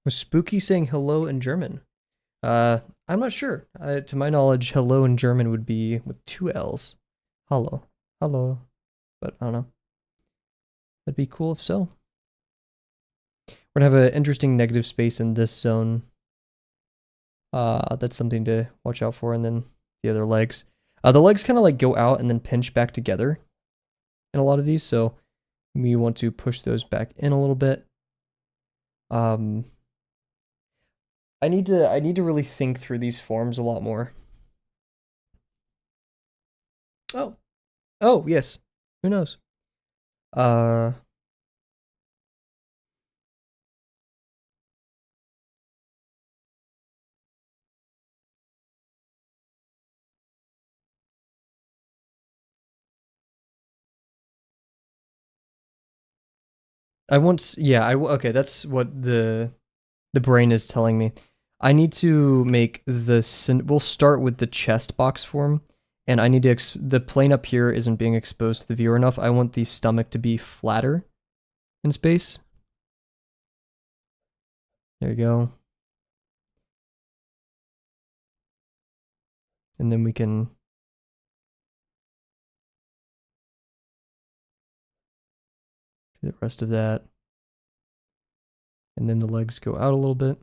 Was Spooky saying hello in German? I'm not sure. To my knowledge, hello in German would be with 2 L's. Hello. Hello. But I don't know. That'd be cool if so. We're going to have an interesting negative space in this zone. That's something to watch out for. And then the other legs. The legs kind of like go out and then pinch back together in a lot of these. So we want to push those back in a little bit. I need to really think through these forms a lot more. Oh. Oh, yes. Who knows? I want, yeah, okay, that's what the brain is telling me. I need to make we'll start with the chest box form, and I need to, the plane up here isn't being exposed to the viewer enough. I want the stomach to be flatter in space. There you go. And then we can do the rest of that. And then the legs go out a little bit.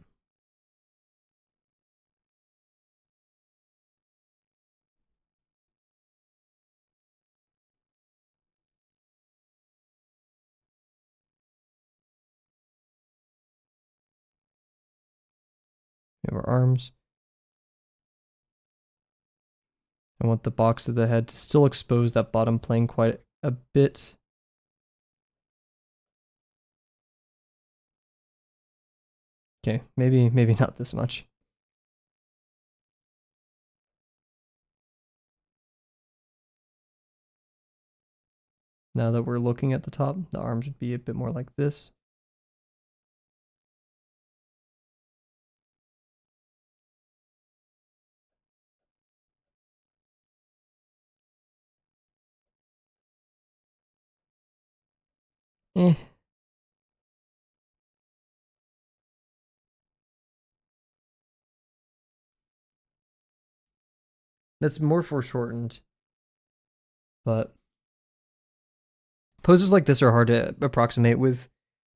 We have our arms. I want the box of the head to still expose that bottom plane quite a bit. Okay, maybe not this much. Now that we're looking at the top, the arms would be a bit more like this. Eh. That's more foreshortened, but poses like this are hard to approximate with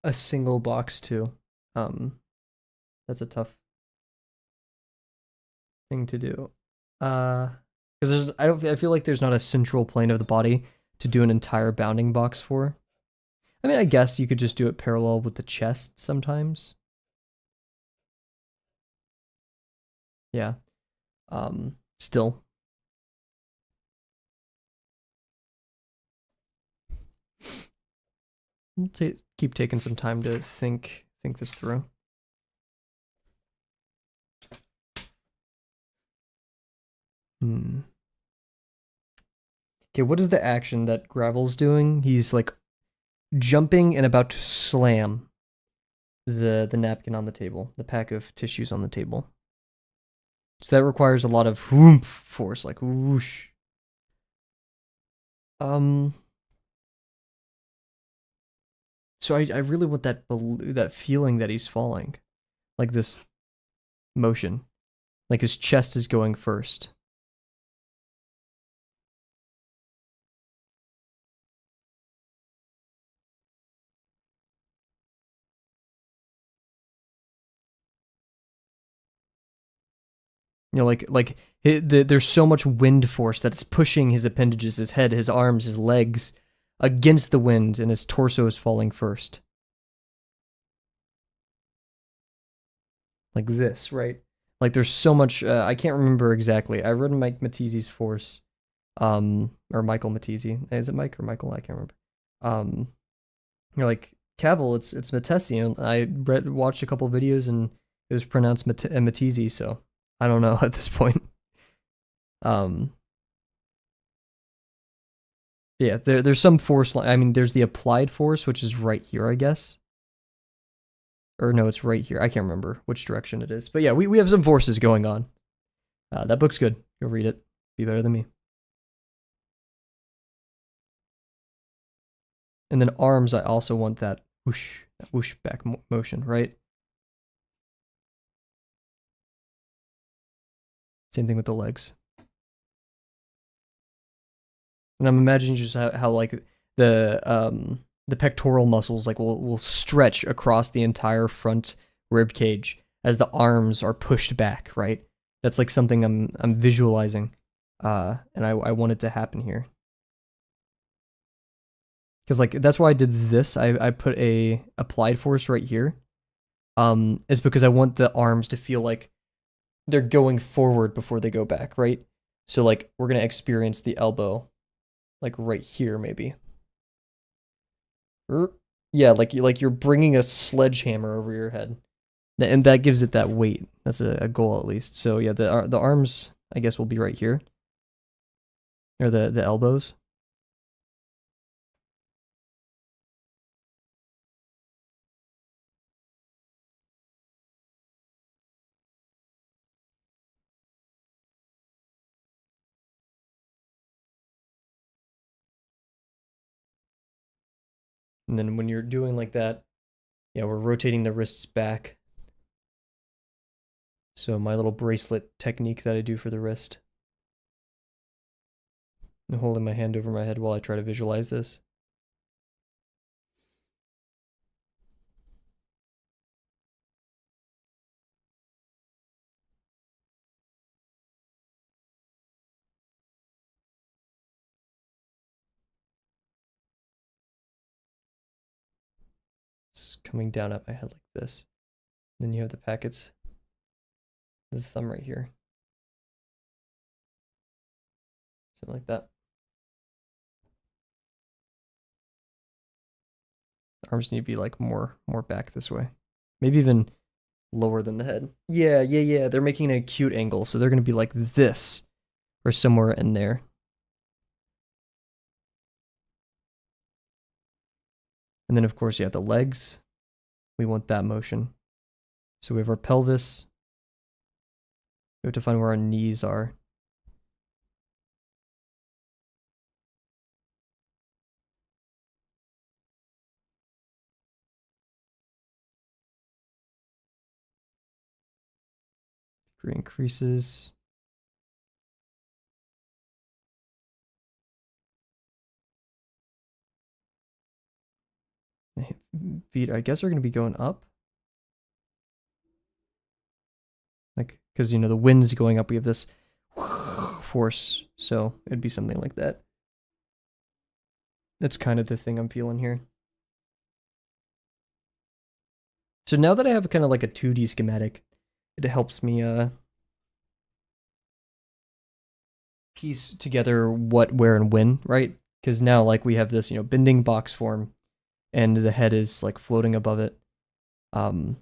a single box too. That's a tough thing to do. Because I feel like there's not a central plane of the body to do an entire bounding box for. I mean, I guess you could just do it parallel with the chest sometimes. Yeah. Still. Keep taking some time to think this through. Okay, what is the action that Gravel's doing? He's like jumping and about to slam the napkin on the table, the pack of tissues on the table. So that requires a lot of whoomph force, like whoosh. So I really want that feeling that he's falling, like this motion, like his chest is going first. You know, there's so much wind force that it's pushing his appendages, his head, his arms, his legs against the wind, and his torso is falling first. Like this, right? Like there's so much. I can't remember exactly. I read Mike Matizzi's Force, or Michael Matizzi. Is it Mike or Michael? I can't remember. You're like Kavel. It's Matessi. And I watched a couple videos and it was pronounced Matizzi. So I don't know at this point. Yeah, there's some force. I mean, there's the applied force, which is right here, I guess. Or no, it's right here. I can't remember which direction it is. But yeah, we have some forces going on. That book's good. Go read it. Be better than me. And then arms, I also want that whoosh back motion, right? Same thing with the legs. And I'm imagining just how like the pectoral muscles like will stretch across the entire front rib cage as the arms are pushed back, right? That's like something I'm visualizing, and I want it to happen here. Because like that's why I did this. I put a applied force right here. Is because I want the arms to feel like they're going forward before they go back, right? So like we're gonna experience the elbow, like right here maybe. Yeah, like you're bringing a sledgehammer over your head, and that gives it that weight. That's a goal at least. So yeah, the arms I guess will be right here, or the elbows. And then when you're doing like that, yeah, we're rotating the wrists back. So my little bracelet technique that I do for the wrist. I'm holding my hand over my head while I try to visualize this. It's coming down at my head like this. Then you have the packets, the thumb right here. Something like that. The arms need to be like more back this way. Maybe even lower than the head. Yeah. They're making an acute angle, so they're gonna be like this. Or somewhere in there. And then of course, yeah, the legs. We want that motion. So we have our pelvis. We have to find where our knees are. Degree increases. Feet, I guess, are going to be going up. Like, because, you know, the wind's going up. We have this force. So it'd be something like that. That's kind of the thing I'm feeling here. So now that I have kind of like a 2D schematic, it helps me piece together what, where, and when, right? Because now like we have this, you know, bending box form, and the head is like floating above it. So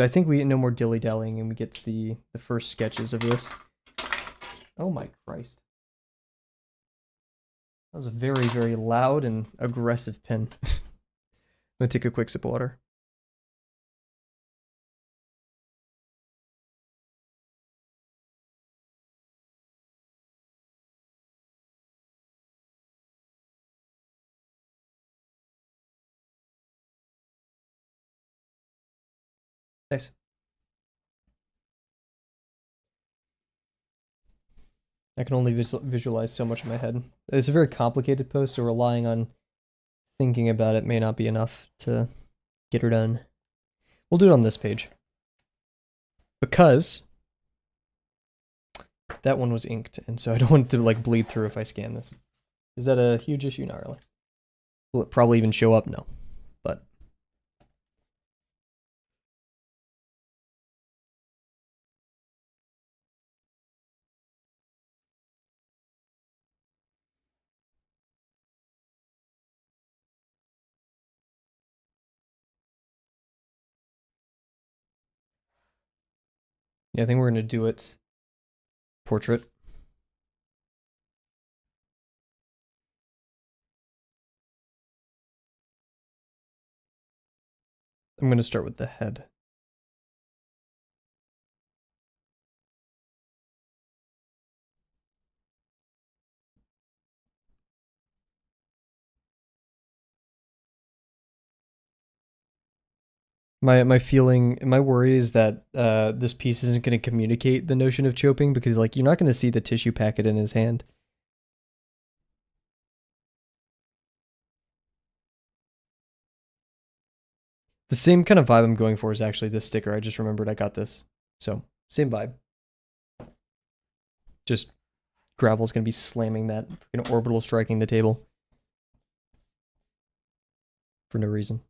I think we no more dilly-dallying and we get to the first sketches of this. Oh my Christ. That was a very, very loud and aggressive pin. I'm gonna take a quick sip of water. Nice. I can only visualize so much in my head. It's a very complicated post, so relying on thinking about it may not be enough to get her done. We'll do it on this page. Because that one was inked, and so I don't want it to like bleed through if I scan this. Is that a huge issue? Not really. Will it probably even show up? No. But yeah, I think we're gonna do it portrait. I'm gonna start with the head. My feeling, my worry is that this piece isn't going to communicate the notion of choping, because like you're not going to see the tissue packet in his hand. The same kind of vibe I'm going for is actually this sticker. I just remembered I got this. So, same vibe. Just Gravel's going to be slamming that freaking orbital striking the table. For no reason.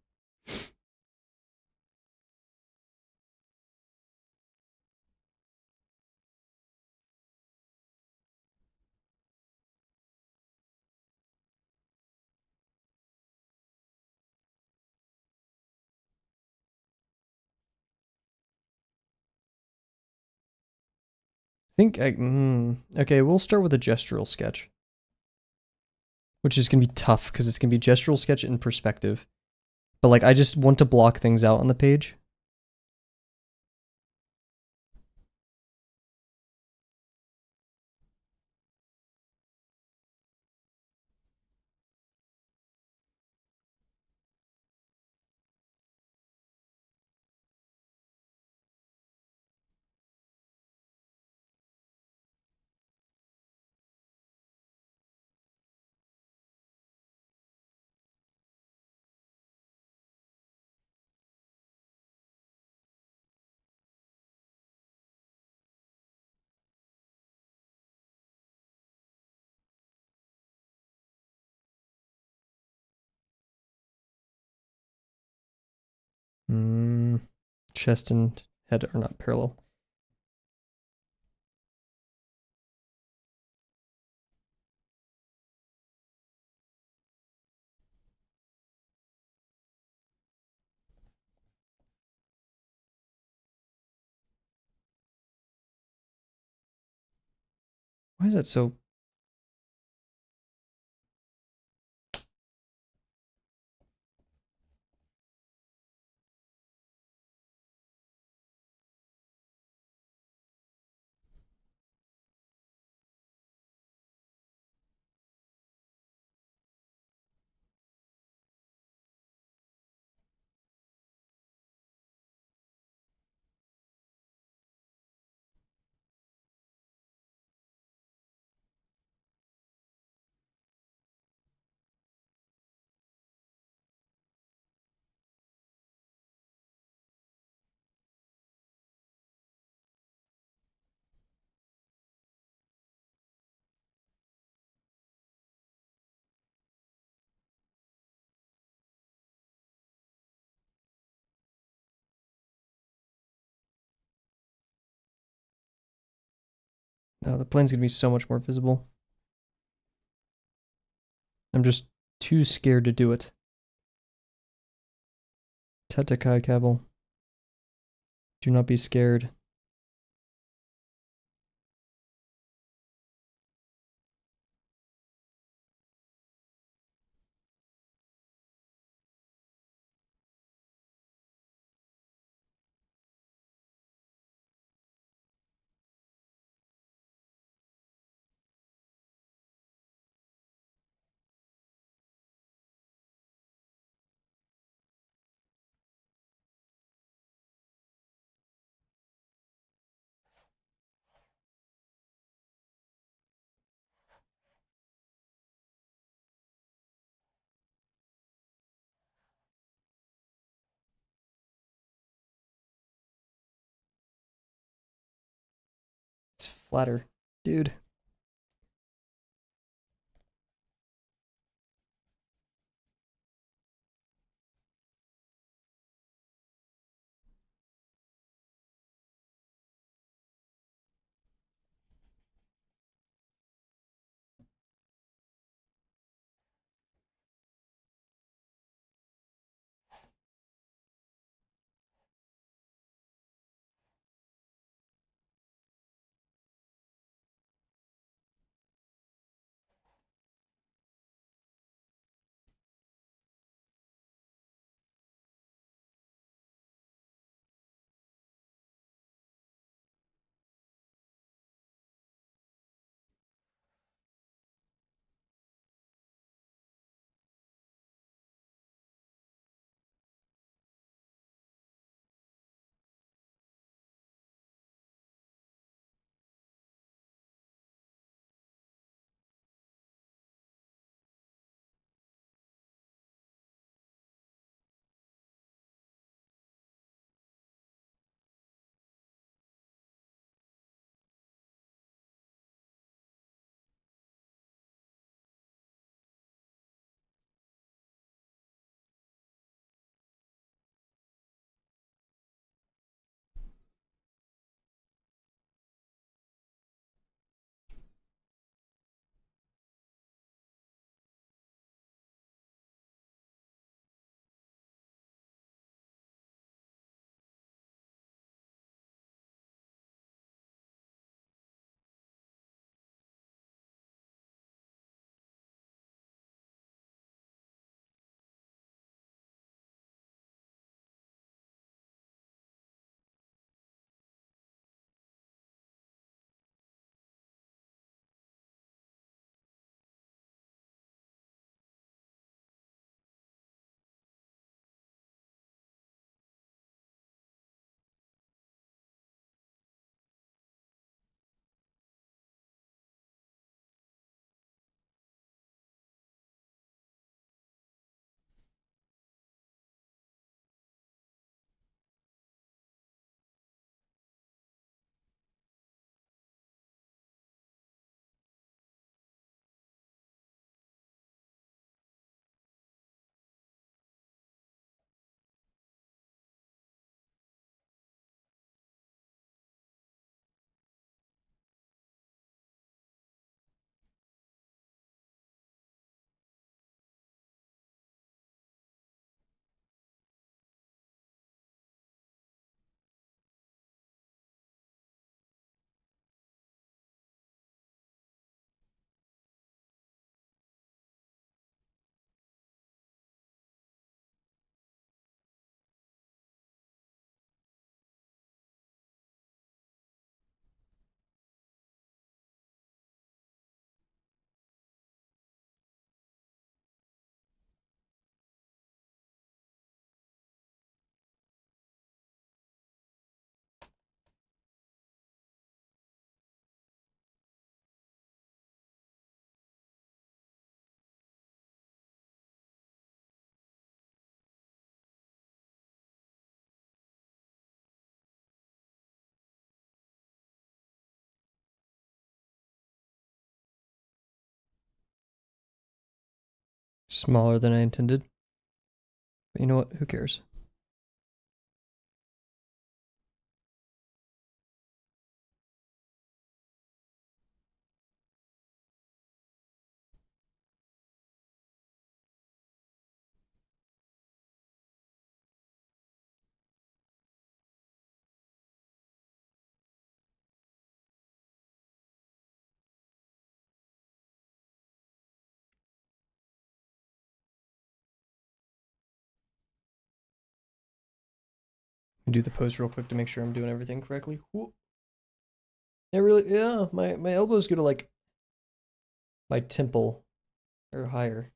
I think okay, we'll start with a gestural sketch. Which is going to be tough, because it's going to be a gestural sketch in perspective. But like, I just want to block things out on the page. chest and head are not parallel. Why is that so? No, the plane's gonna be so much more visible. I'm just too scared to do it. Tetakai Kavel. Do not be scared. It's flatter, dude. Smaller than I intended. But you know what? Who cares? Do the pose real quick to make sure I'm doing everything correctly. Whoop. It really, yeah, my elbows go to like my temple or higher.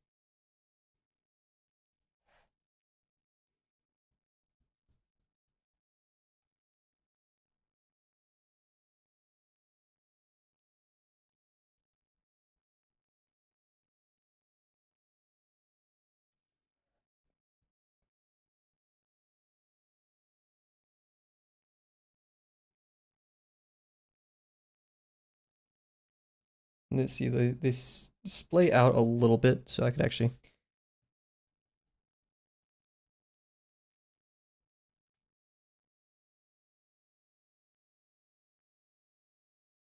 And let's see, they splay out a little bit, so I could actually.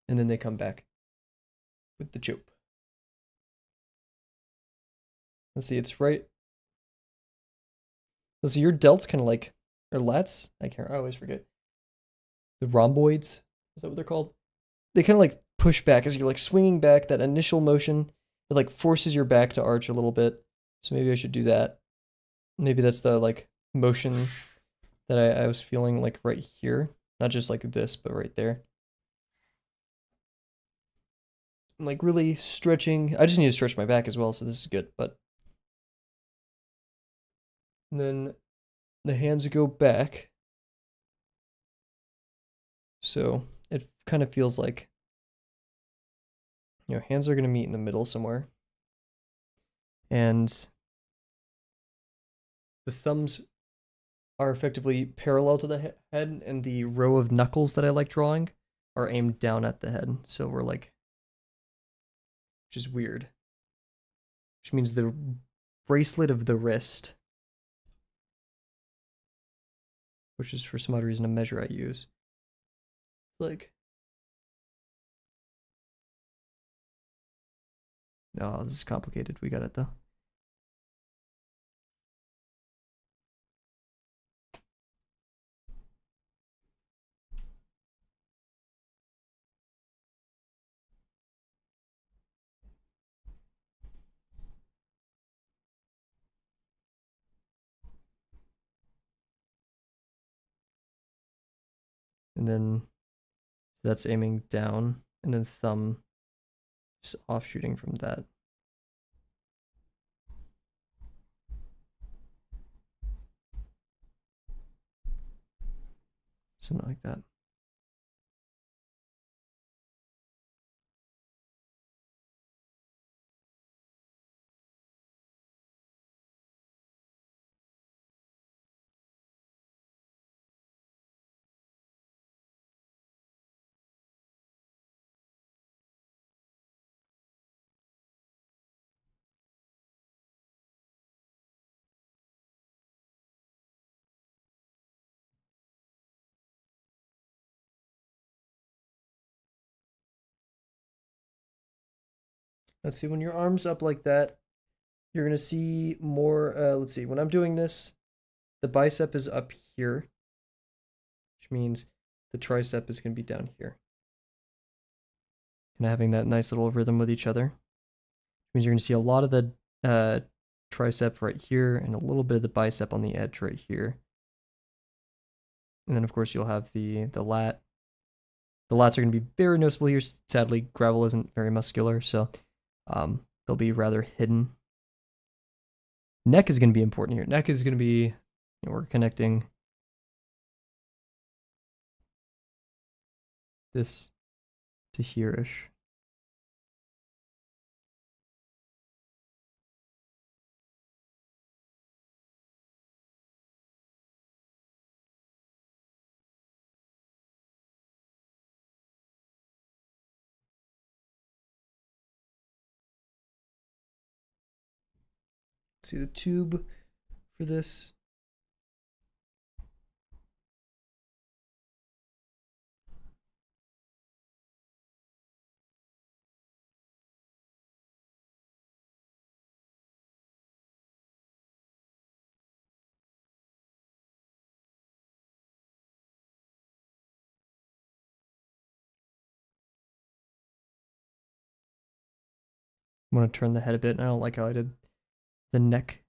And then they come back with the choke. Let's see, it's right. Let's see, your delts kind of like, or lats? I always forget. The rhomboids, is that what they're called? They kind of like push back as you're like swinging back. That initial motion, it like forces your back to arch a little bit. So maybe I should do that. Maybe that's the like motion that I was feeling like right here. Not just like this, but right there. I'm like really stretching. I just need to stretch my back as well, so this is good. But and then the hands go back. So it kind of feels like, hands are going to meet in the middle somewhere. And the thumbs are effectively parallel to the head, and the row of knuckles that I like drawing are aimed down at the head. So we're like, which is weird. Which means the bracelet of the wrist, which is for some odd reason a measure I use. Like, oh, this is complicated. We got it though. And then that's aiming down, and then thumb is offshooting from that. Something like that. Let's see, when your arm's up like that, you're going to see more, let's see, when I'm doing this, the bicep is up here, which means the tricep is going to be down here. And having that nice little rhythm with each other. Which means you're going to see a lot of the tricep right here and a little bit of the bicep on the edge right here. And then, of course, you'll have the lat. The lats are going to be very noticeable here. Sadly, gravel isn't very muscular, so they'll be rather hidden. Neck is going to be important here. Neck is going to be, we're connecting this to here-ish. Let's see the tube for this. I'm gonna turn the head a bit. I don't like how I did the neck.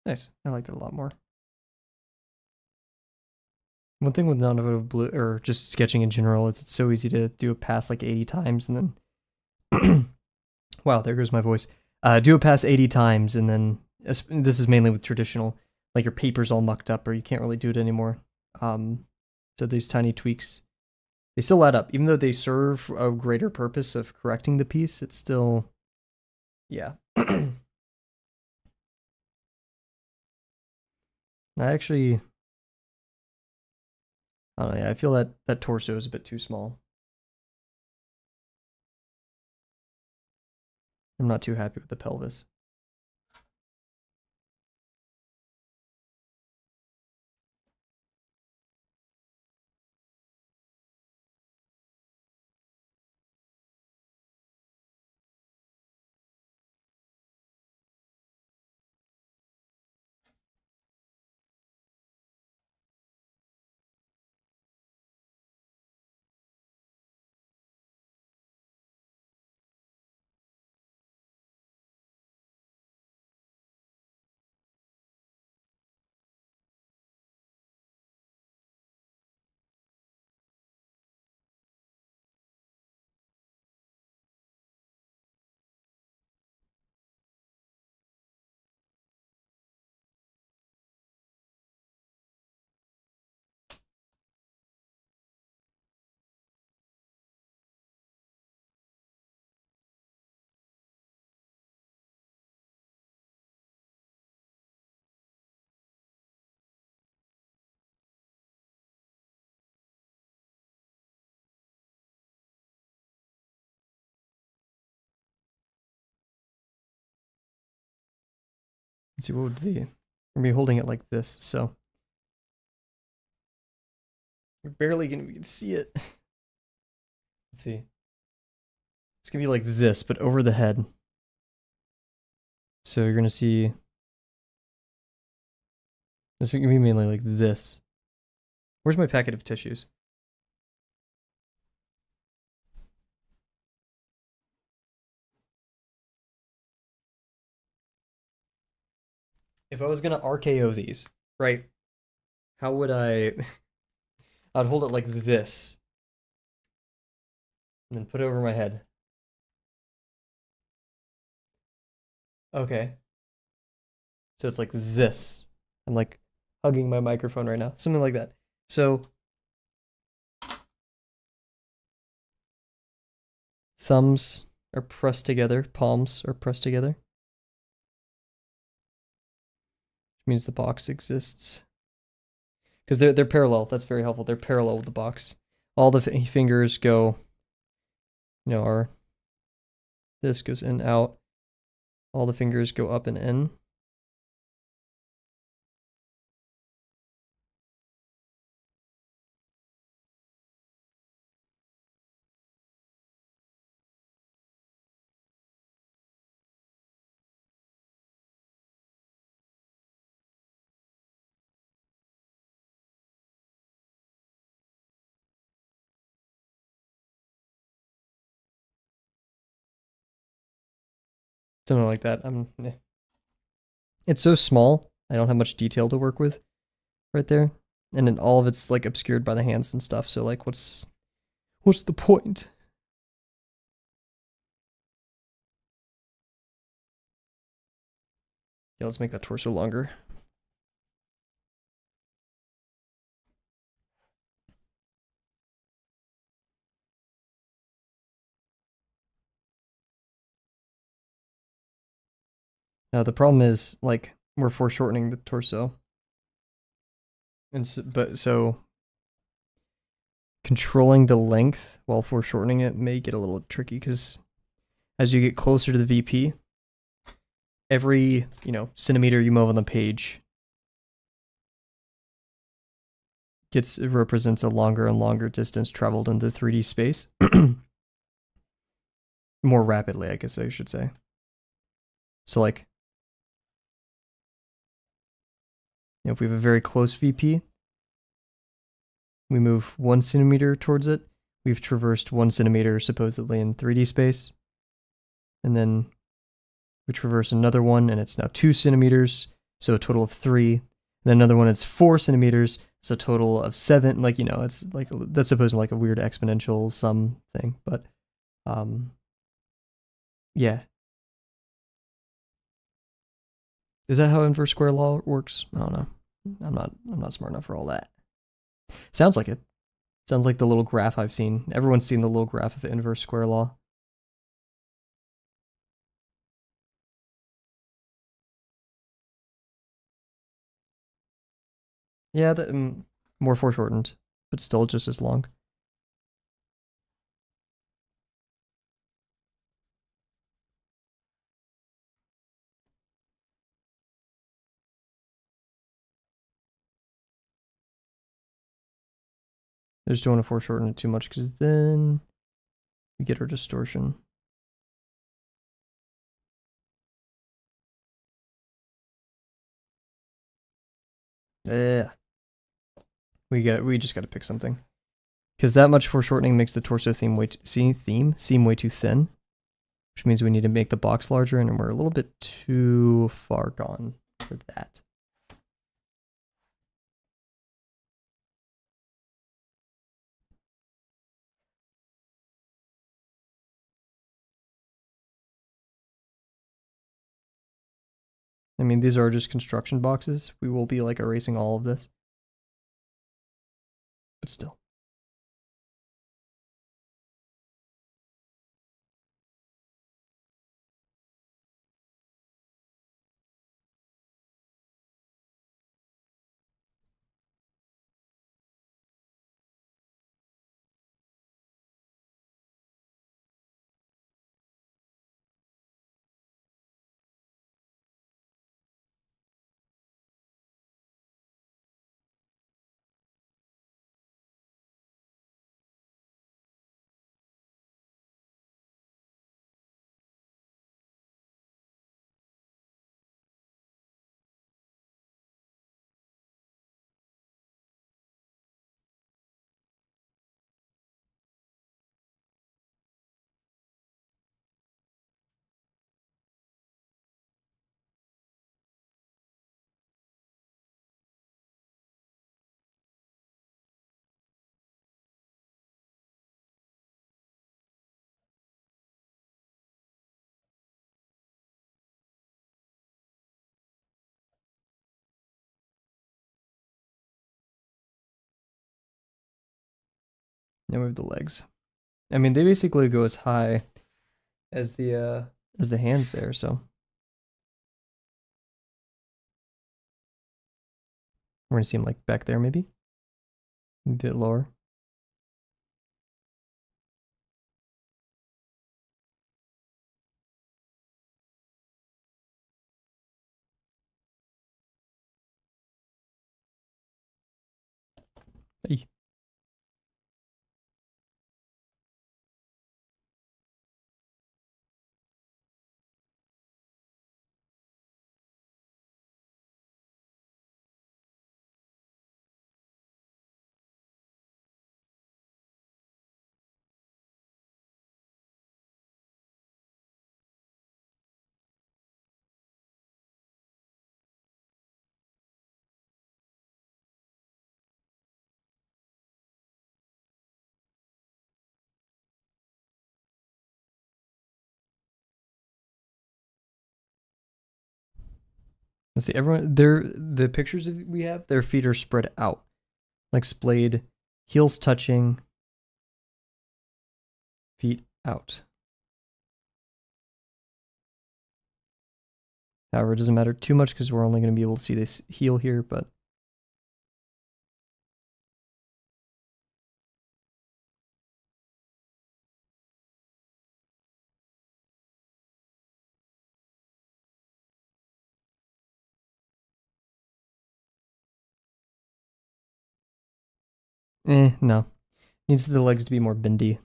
Nice. I like that a lot more. One thing with non-votive blue, or just sketching in general, is it's so easy to do a pass like 80 times and then... wow, there goes my voice. Do a pass 80 times and then... This is mainly with traditional, like your paper's all mucked up or you can't really do it anymore. So these tiny tweaks, they still add up. Even though they serve a greater purpose of correcting the piece, it's still... Yeah. I actually... I don't know, yeah, I feel that that torso is a bit too small. I'm not too happy with the pelvis. Let's see, what would the... We're gonna be holding it like this, so... You're barely gonna be able to see it. Let's see. It's gonna be like this, but over the head. So you're gonna see... This is gonna be mainly like this. Where's my packet of tissues? If I was gonna RKO these, right? How would I? I'd hold it like this, and then put it over my head. Okay, so it's like this. I'm like hugging my microphone right now, something like that. So thumbs are pressed together, palms are pressed together, which means the box exists. Because they're parallel. That's very helpful. They're parallel with the box. All the fingers go, are this goes in out. All the fingers go up and in. Something like that. It's so small. I don't have much detail to work with right there. And then all of it's like obscured by the hands and stuff. So like what's the point? Yeah, let's make that torso longer. Now the problem is like we're foreshortening the torso. And so controlling the length while foreshortening it may get a little tricky because as you get closer to the VP, every, centimeter you move on the page represents a longer and longer distance traveled in the 3D space. More rapidly, I guess I should say. So like, if we have a very close VP, we move 1 centimeter towards it, we've traversed 1 centimeter supposedly in 3D space. And then we traverse another one and it's now 2 centimeters, so a total of 3. And then another one it's 4 centimeters, so a total of 7. Like, it's like that's supposed to like a weird exponential sum thing, but yeah. Is that how inverse square law works? I don't know. I'm not smart enough for all that. Sounds like it. Sounds like the little graph I've seen. Everyone's seen the little graph of inverse square law. Yeah, more foreshortened, but still just as long. I just don't want to foreshorten it too much because then we get our distortion. Yeah. We just got to pick something. Because that much foreshortening makes the torso theme seem way too thin, which means we need to make the box larger, and we're a little bit too far gone for that. I mean, these are just construction boxes. We will be like erasing all of this. But still. Now we have the legs. I mean, they basically go as high as the hands there, so we're gonna see him like back there maybe. A bit lower. Hey. Let's see, everyone the pictures that we have, their feet are spread out. Like splayed, heels touching, feet out. However, it doesn't matter too much because we're only going to be able to see this heel here, but no. Needs the legs to be more bendy.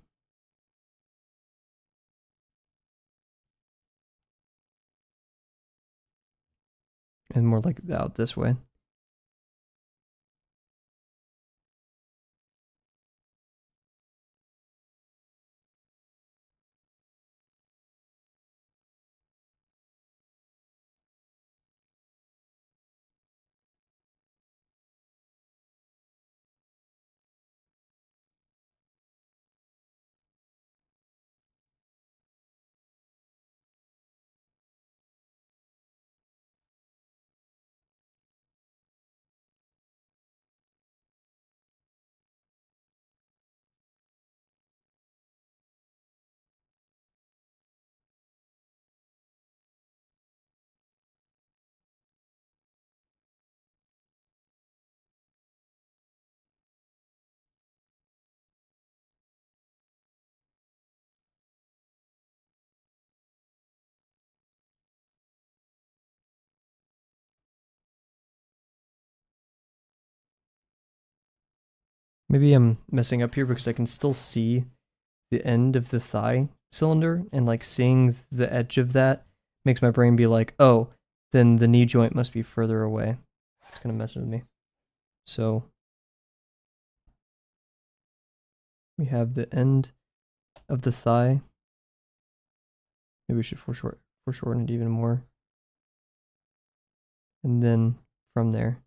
And more like out this way. Maybe I'm messing up here because I can still see the end of the thigh cylinder, and like seeing the edge of that makes my brain be like, oh, then the knee joint must be further away. It's kind of messing with me. So we have the end of the thigh. Maybe we should foreshorten it even more. And then from there.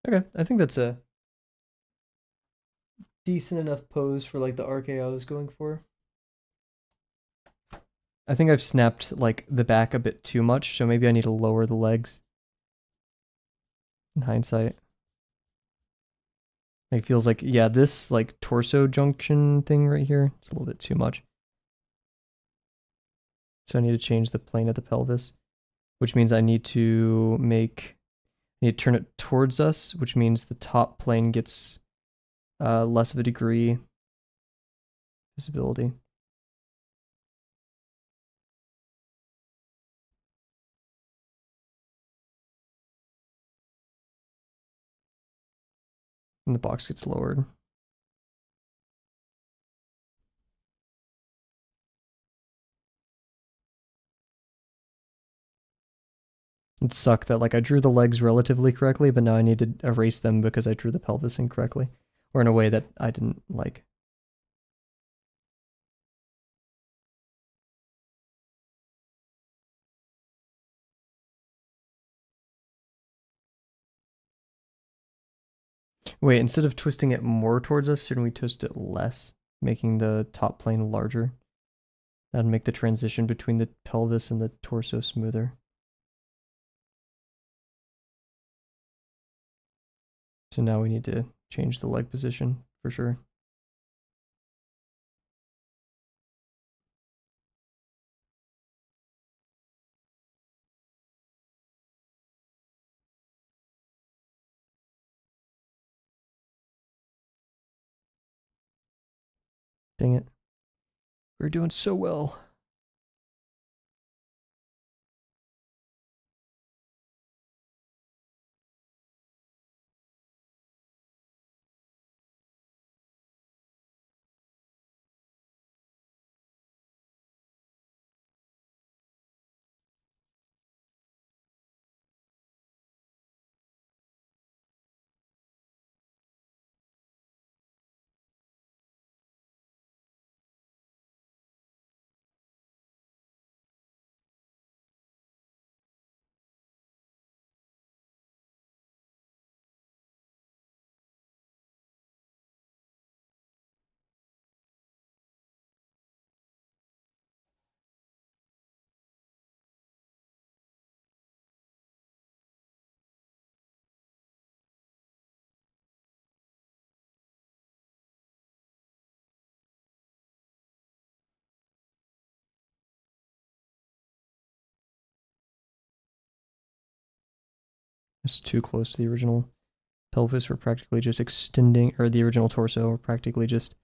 Okay, I think that's a decent enough pose for like the RKO I was going for. I think I've snapped like the back a bit too much, so maybe I need to lower the legs. In hindsight. It feels like, yeah, this like torso junction thing right here, it's a little bit too much. So I need to change the plane of the pelvis, which means I need to turn it towards us, which means the top plane gets less of a degree visibility. And the box gets lowered. It sucked that like I drew the legs relatively correctly, but now I need to erase them because I drew the pelvis incorrectly, or in a way that I didn't like. Wait, instead of twisting it more towards us, shouldn't we twist it less, making the top plane larger? That'd make the transition between the pelvis and the torso smoother. So now we need to change the leg position for sure. Dang it. We're doing so well. It's too close to the original pelvis. We're practically just extending, or the original torso, we're practically just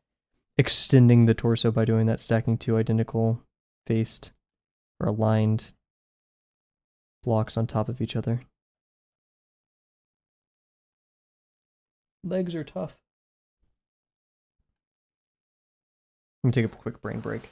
extending the torso by doing that, stacking two identical faced or aligned blocks on top of each other. Legs are tough. Let me take a quick brain break.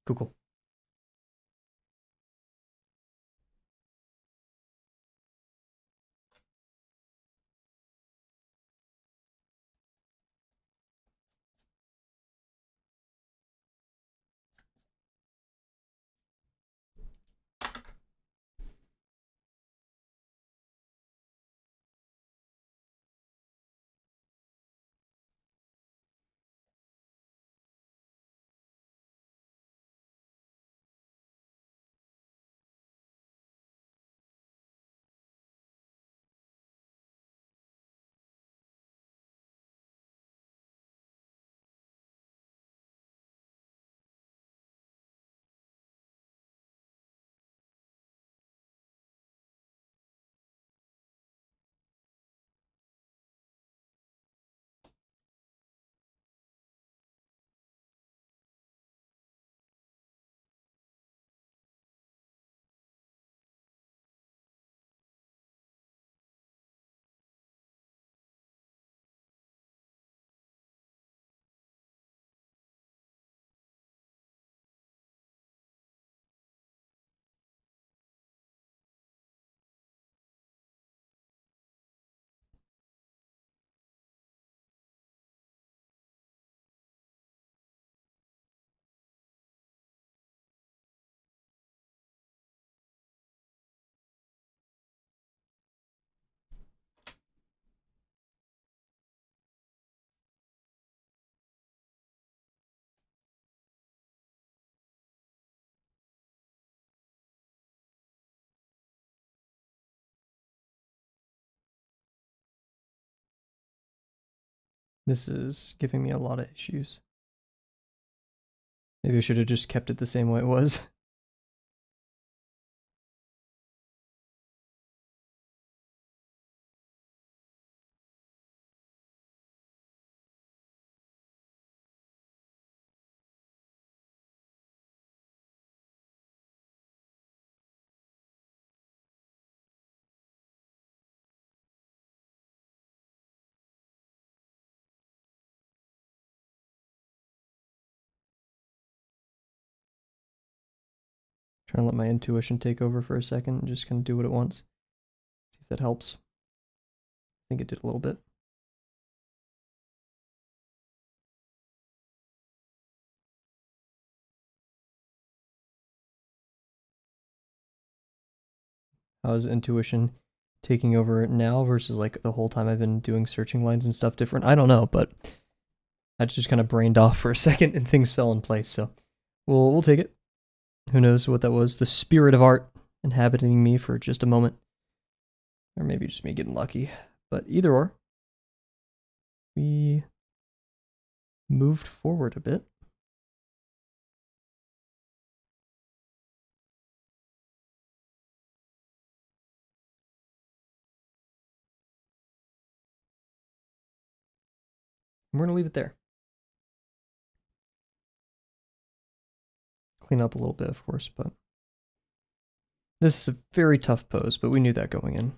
Cool, cool. This is giving me a lot of issues. Maybe I should have just kept it the same way it was. Trying to let my intuition take over for a second and just kind of do what it wants. See if that helps. I think it did a little bit. How is intuition taking over now versus like the whole time I've been doing searching lines and stuff different? I don't know, but I just kind of brained off for a second and things fell in place. So we'll take it. Who knows what that was? The spirit of art inhabiting me for just a moment. Or maybe just me getting lucky. But either or, we moved forward a bit. And we're going to leave it there. Clean up a little bit, of course, but this is a very tough pose, but we knew that going in.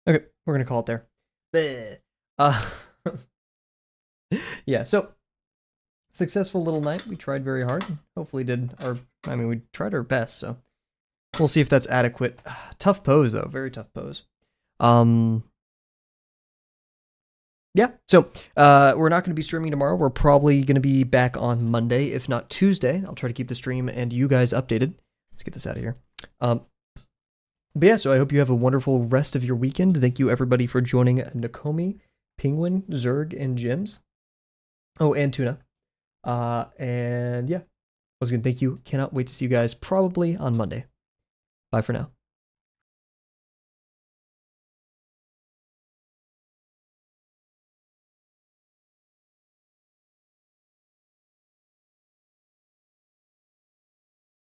Okay, we're going to call it there. Yeah, so successful little night. We tried very hard. Hopefully we tried our best, so we'll see if that's adequate. Tough pose, though. Very tough pose. Yeah, so we're not going to be streaming tomorrow. We're probably going to be back on Monday, if not Tuesday. I'll try to keep the stream and you guys updated. Let's get this out of here. But yeah, so I hope you have a wonderful rest of your weekend. Thank you, everybody, for joining Nakomi, Penguin, Zerg, and Jims. Oh, and Tuna. And yeah, once again, thank you. Cannot wait to see you guys probably on Monday. Bye for now.